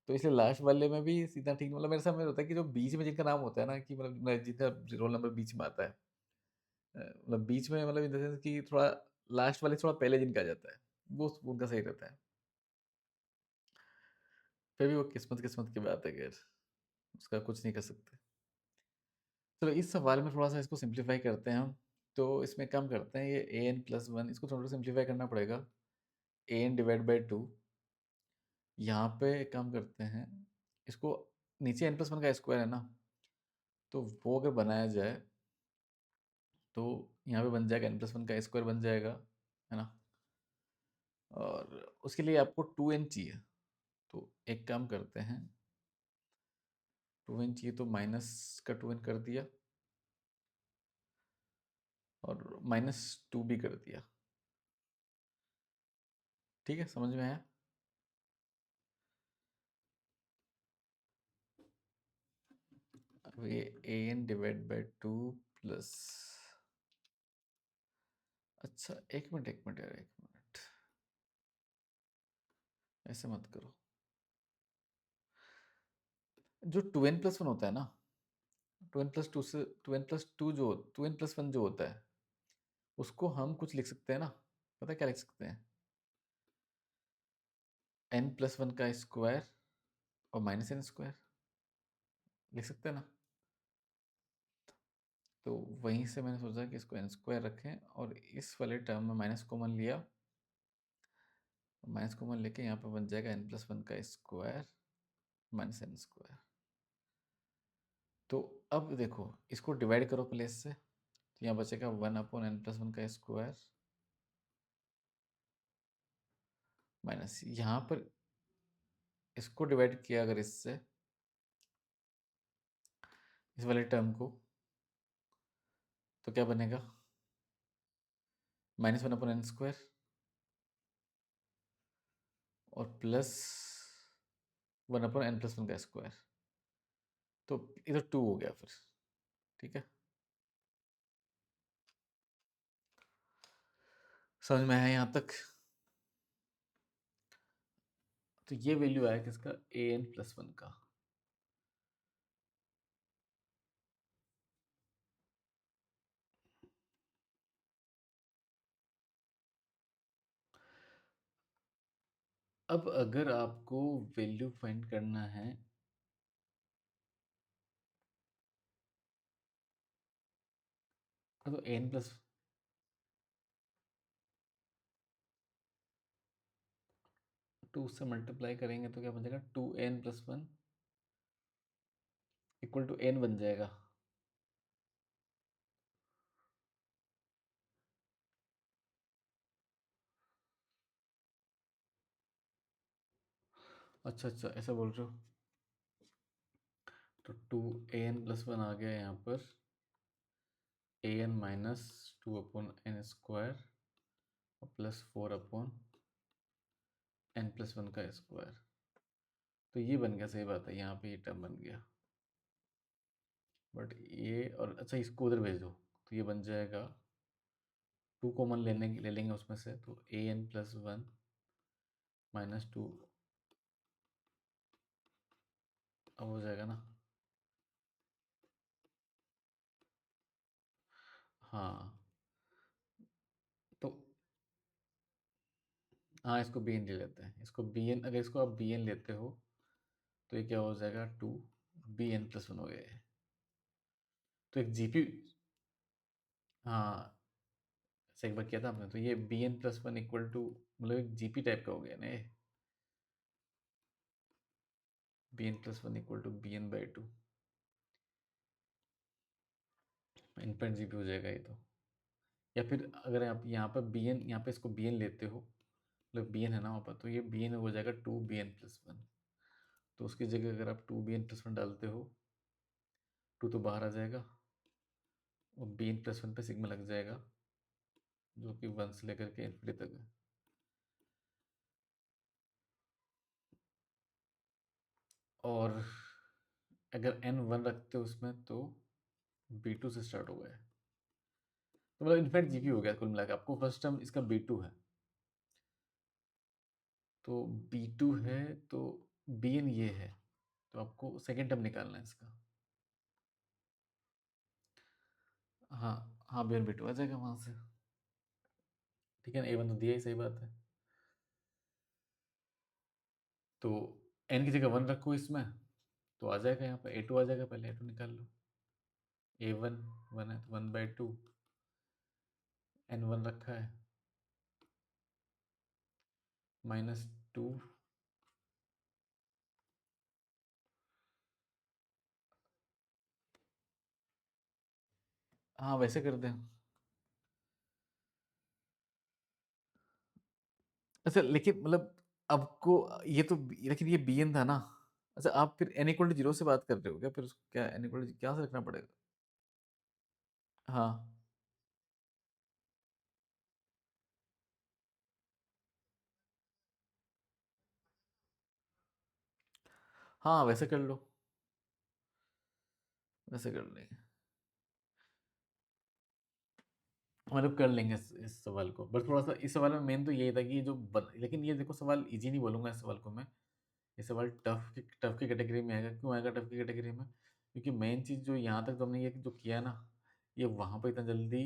तो इसलिए लास्ट वाले में भी सीधा ठीक, मतलब मेरे सामने होता है कि जो बीच में जिनका नाम होता है ना, कि मतलब जिनका रोल नंबर बीच में आता है, मतलब बीच में मतलब इन द सेंस कि थोड़ा लास्ट वाले से थोड़ा पहले जिनका आ जाता है, वो उनका सही रहता है। फिर भी वो किस्मत किस्मत की बात है, खैर उसका कुछ नहीं कर सकते। चलो इस सवाल में थोड़ा सा इसको सिंप्लीफाई करते हैं हम। तो इसमें कम करते हैं, ये ए एन प्लस वन इसको थोड़ा सिंप्लीफाई करना पड़ेगा। ए एन डिवाइड बाई टू, यहाँ पे कम करते हैं इसको। नीचे एन प्लस वन का स्क्वायर है ना, तो वो अगर बनाया जाए तो यहाँ पे बन जाएगा एन प्लस वन का स्क्वायर बन जाएगा, है ना। और उसके लिए आपको टू एन चाहिए, तो एक काम करते हैं, टू एन चाहिए तो माइनस का टू एन कर दिया और माइनस टू भी कर दिया। ठीक है, समझ में आया। अब ये A N divide by two plus, अच्छा एक मिनट यार, एक मिनट, ऐसे मत करो। जो टू एन प्लस वन होता है ना, टू एन प्लस टू से टू एन प्लस टू जो टू एन प्लस वन जो होता है, उसको हम कुछ लिख सकते हैं ना। पता है क्या लिख सकते हैं? एन प्लस वन का स्क्वायर और माइनस एन स्क्वायर लिख सकते हैं ना। तो वहीं से मैंने सोचा कि इसको एन स्क्वायर रखें और इस वाले टर्म में माइनस कॉमन लिया, माइनस कॉमन लेके यहाँ पे बन जाएगा एन प्लस वन का स्क्वायर माइनस एन स्क्वायर। तो अब देखो इसको डिवाइड करो प्लेस से, तो यहाँ बचेगा one upon N plus one का स्क्वायर माइनस, यहाँ पर इसको डिवाइड किया अगर इससे, इस वाले टर्म को, तो क्या बनेगा? Minus one upon N square और plus one upon N plus one का स्क्वायर। तो इधर टू हो गया फिर। ठीक है, समझ में आया यहाँ तक? तो ये वैल्यू आया किसका? ए एन प्लस वन का। अब अगर आपको वैल्यू फाइंड करना है, तो एन प्लस टू से मल्टीप्लाई करेंगे तो क्या बन जाएगा? Two N plus one equal to N बन जाएगा। अच्छा अच्छा, ऐसा बोल रहे हो? तो two A N plus one आ गया यहाँ पर, A N minus two upon N square और plus four upon N plus one का स्क्वायर। तो ये बन गया, सही बात है, यहाँ पे ये टर्म बन गया। बट ये, और अच्छा इसको उधर भेज दो, तो ये बन जाएगा, टू कॉमन ले लेंगे उसमें से, तो A N plus one minus two, अब हो जाएगा ना। हाँ, तो हाँ इसको बी एन ले लेते हैं, इसको बी एन, अगर इसको आप बी एन लेते हो तो ये क्या हो जाएगा? Two b n plus one हो गया है। तो एक जी पी, हाँ से एक बार किया था आपने, तो ये b n plus one equal to, मतलब एक जी पी टाइप का हो गया ना ये। B n plus one equal to b n by two, infinite G P हो जाएगा ये तो। या फिर अगर आप यहाँ पर बी एन, यहाँ पे इसको बी एन लेते हो, मतलब बी एन है ना वहाँ पर, तो ये बी एन हो जाएगा two b n plus one. तो उसकी जगह अगर आप two b n plus one डालते हो, टू तो बाहर आ जाएगा और बी एन प्लस वन पे सिग्मा लग जाएगा, जो कि वन से लेकर के इन्फिनिटी तक है। और अगर एन वन रखते हो उसमें, तो बी टू से स्टार्ट हो गया, तो मतलब इनफैक्ट जीपी हो गया कुल मिलाकर। आपको फर्स्ट टर्म इसका बी टू है, तो बी टू है, तो बी एन ये है, तो आपको सेकेंड टर्म निकालना है इसका। हाँ हाँ, बी एन बी टू आ जाएगा वहाँ से। ठीक है ना, ए वन तो दिया ही, सही बात है। तो एन की जगह 1 रखो इसमें, तो आ जाएगा यहाँ पर A2 आ जाएगा, पहले A2 निकाल लो। A1 1 है तो 1/2, N1 रखा है -2, हाँ वैसे कर दें। अच्छा लेकिन मतलब आपको ये तो लेकिन ये bn था ना। अच्छा आप फिर n इक्वल टू 0 से बात कर रहे हो क्या, फिर क्या n इक्वल टू क्या से रखना पड़ेगा? हाँ हाँ वैसे कर लो, वैसे कर लेंगे, मतलब कर लेंगे इस सवाल को। बस थोड़ा सा इस सवाल में मेन तो यही था कि ये जो लेकिन ये देखो सवाल इजी नहीं बोलूंगा इस सवाल को मैं, ये सवाल टफ की कैटेगरी में आएगा। क्यों आएगा टफ की कैटेगरी में? क्योंकि मेन चीज़ जो यहाँ तक तो हमने ये जो किया ना, ये वहाँ पर इतना जल्दी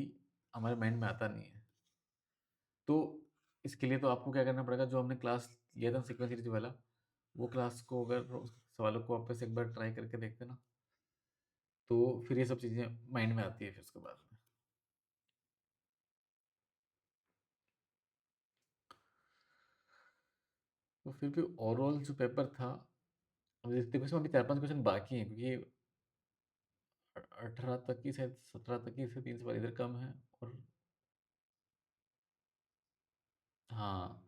हमारे माइंड में आता नहीं है। तो इसके लिए तो आपको क्या करना पड़ेगा, जो हमने क्लास लिया था सीक्वेंस सीरीज वाला, वो क्लास को अगर सवालों को वापस एक बार ट्राई करके देखते ना, तो फिर ये सब चीज़ें माइंड में आती है फिर उसके बाद में। तो फिर भी ओवरऑल जो पेपर था, अब देखो इसमें अभी 4-5 क्वेश्चन बाकी हैं, क्योंकि 18 तक की शायद 17 तक की से 3 सवाल इधर कम है। और हाँ,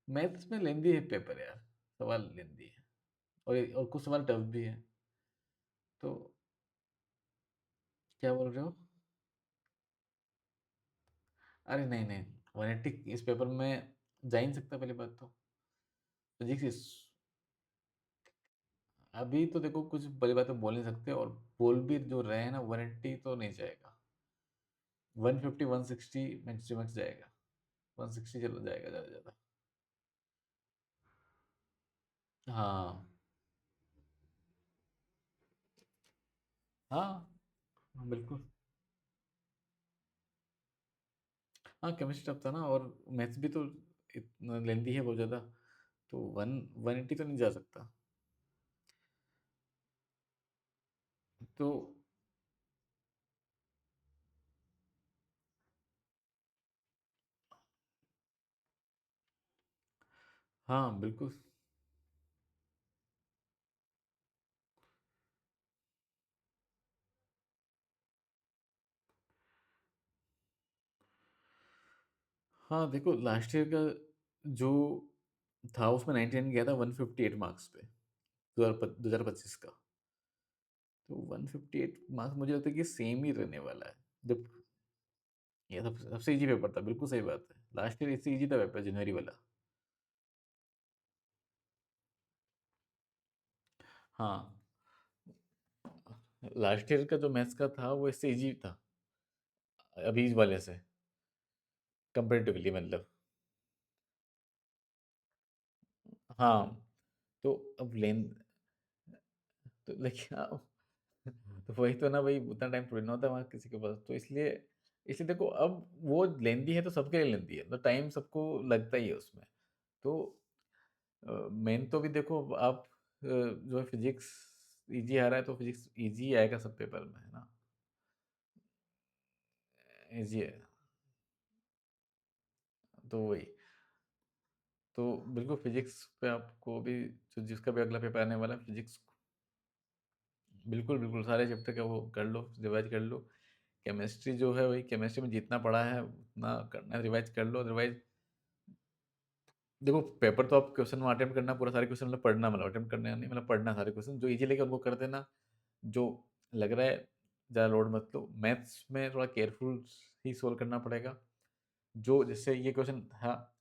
मैथ्स में लेंदी है पेपर यार, सवाल लेंदी है, और कुछ सवाल टफ भी है। तो क्या बोल रहे हो? अरे नहीं नहीं, 180 इस पेपर में जा ही नहीं सकता पहली बात तो। फिजिक्स अभी तो देखो कुछ बड़ी बातें बोल नहीं सकते, और बोल भी जो रहे हैं ना, 180 तो नहीं जाएगा। 150 160 मैक्स टू मैक्स जाएगा, 160 चलो जाएगा ज़्यादा ज़्यादा। हाँ हाँ हाँ, बिल्कुल। हाँ केमिस्ट्री टफ था ना, और मैथ्स भी तो इतना लेंदी है बहुत ज़्यादा, तो 180 तो नहीं जा सकता। तो हाँ बिल्कुल। हाँ देखो लास्ट ईयर का जो था उसमें 99 गया था 158 मार्क्स पे, 2025 का। तो 158 मार्क्स मुझे लगता है कि सेम ही रहने वाला है। जब ये सबसे इजी पेपर था, बिल्कुल सही बात है, लास्ट ईयर इससे इजी था पेपर जनवरी वाला। हाँ लास्ट ईयर का जो मैथ्स का था वो इससे इजी था, अभी वाले से कंपेरेटिवली मतलब। हाँ तो अब लेन तो लेकिन तो वही तो ना भाई, उतना टाइम थोड़ी ना होता है वहाँ किसी के पास, तो इसलिए इसलिए देखो अब वो लेंदी है तो सबके लिए लेंदी है, तो टाइम सबको लगता ही है उसमें। तो मेन तो भी देखो आप जो है फिजिक्स इजी आ रहा है, तो फिजिक्स इजी आएगा सब पेपर में, है ना? इजी है, तो वही। तो बिल्कुल फिजिक्स पे आपको भी, जो जिसका भी अगला पेपर आने वाला है फिजिक्स, बिल्कुल बिल्कुल सारे चैप्टर का वो कर लो, रिवाइज कर लो। केमिस्ट्री जो है वही, केमिस्ट्री में जितना पढ़ा है उतना करना, रिवाइज कर लो, अदरवाइज देखो पेपर तो आप क्वेश्चन में अटेम्प्ट करना, पूरा सारे क्वेश्चन मतलब पढ़ना, मतलब अटेम्प्ट करना नहीं, मतलब पढ़ना सारे क्वेश्चन जो इजी लगे उनको कर देना। जो लग रहा है ज़्यादा लोड मत लो, मैथ्स में थोड़ा केयरफुल ही सोल्व करना पड़ेगा। जो जैसे ये क्वेश्चन था,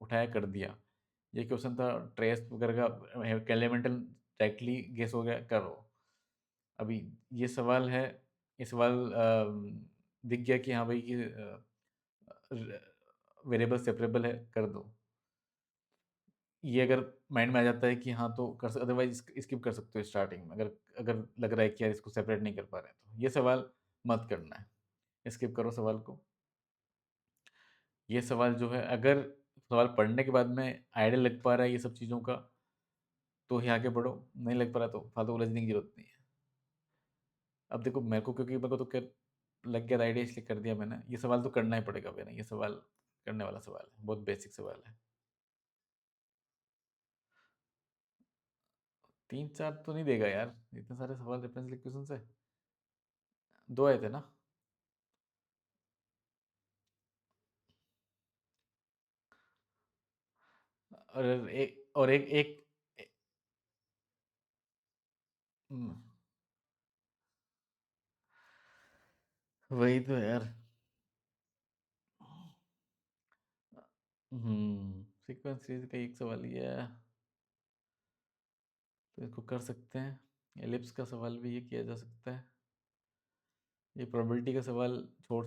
उठाया कर दिया, ये क्वेश्चन था ट्रेस वगैरह का, एलिमेंटल डायरेक्टली गेस हो गया करो। अभी ये सवाल है, ये सवाल दिख गया कि हाँ भाई ये वेरिएबल सेपरेबल है, कर दो। ये अगर माइंड में आ जाता है कि हाँ तो कर सकते, अदरवाइज स्किप कर सकते हो स्टार्टिंग में, अगर अगर लग रहा है कि यार इसको सेपरेट नहीं कर पा रहे हैं, तो ये सवाल मत करना है, स्किप करो सवाल को। ये सवाल जो है, अगर सवाल पढ़ने के बाद में आइडिया लग पा रहा है ये सब चीज़ों का, तो यहाँ आगे बढ़ो, नहीं लग पा रहा तो फालतू उलझने की जरूरत नहीं है। अब देखो मेरे को, क्योंकि मेरे को तो क्या लग गया आइडिया, इसलिए कर दिया मैंने। ये सवाल तो करना ही पड़ेगा भैया, ये सवाल करने वाला सवाल है, बहुत बेसिक सवाल है। 3-4 तो नहीं देगा यार, इतने सारे सवाल रेफरेंस इक्वेशन से। 2 आए थे ना। और एक हम्म, वही तो यार। सीक्वेंस सीरीज का एक सवाल ही है, तो इसको कर सकते हैं। एलिप्स का सवाल भी ये किया जा सकता है। ये प्रोबेबिलिटी का सवाल छोड़।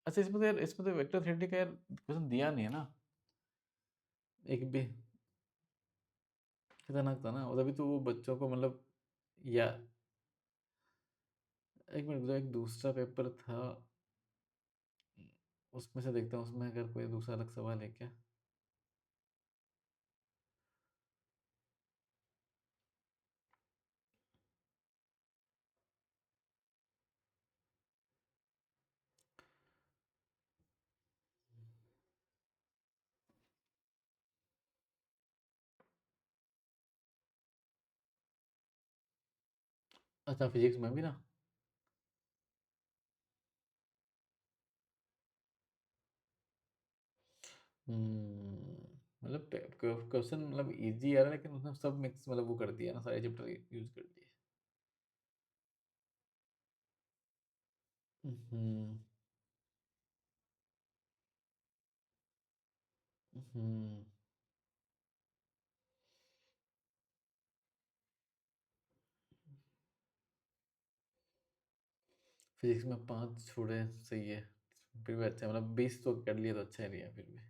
अच्छा, इसमें तो यार, इसमें तो वेक्टर थ्योरी का यार क्वेश्चन दिया नहीं है ना, एक भी। खतरनाक था ना, और अभी तो वो बच्चों को मतलब, या एक मिनट, एक दूसरा पेपर था, उसमें से देखता हूँ, उसमें अगर कोई दूसरा अलग सवाल है क्या। अच्छा, फिजिक्स में भी ना। मतलब क्वेश्चन मतलब इजी आ रहा है, लेकिन उसने सब मिक्स मतलब वो कर दिया ना, सारे चैप्टर यूज कर दिए। हम्म। हम्म। फिजिक्स में 5 छोड़े, सही है। फिर भी अच्छा, मतलब 20 तो कर लिया तो अच्छा ही रहा फिर भी।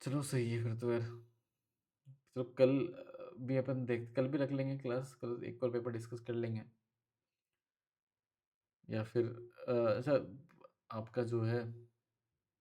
चलो सही है फिर तो यार। चलो कल भी अपन देख, कल भी रख लेंगे क्लास, कल एक और पेपर डिस्कस कर लेंगे। या फिर अच्छा, आपका जो है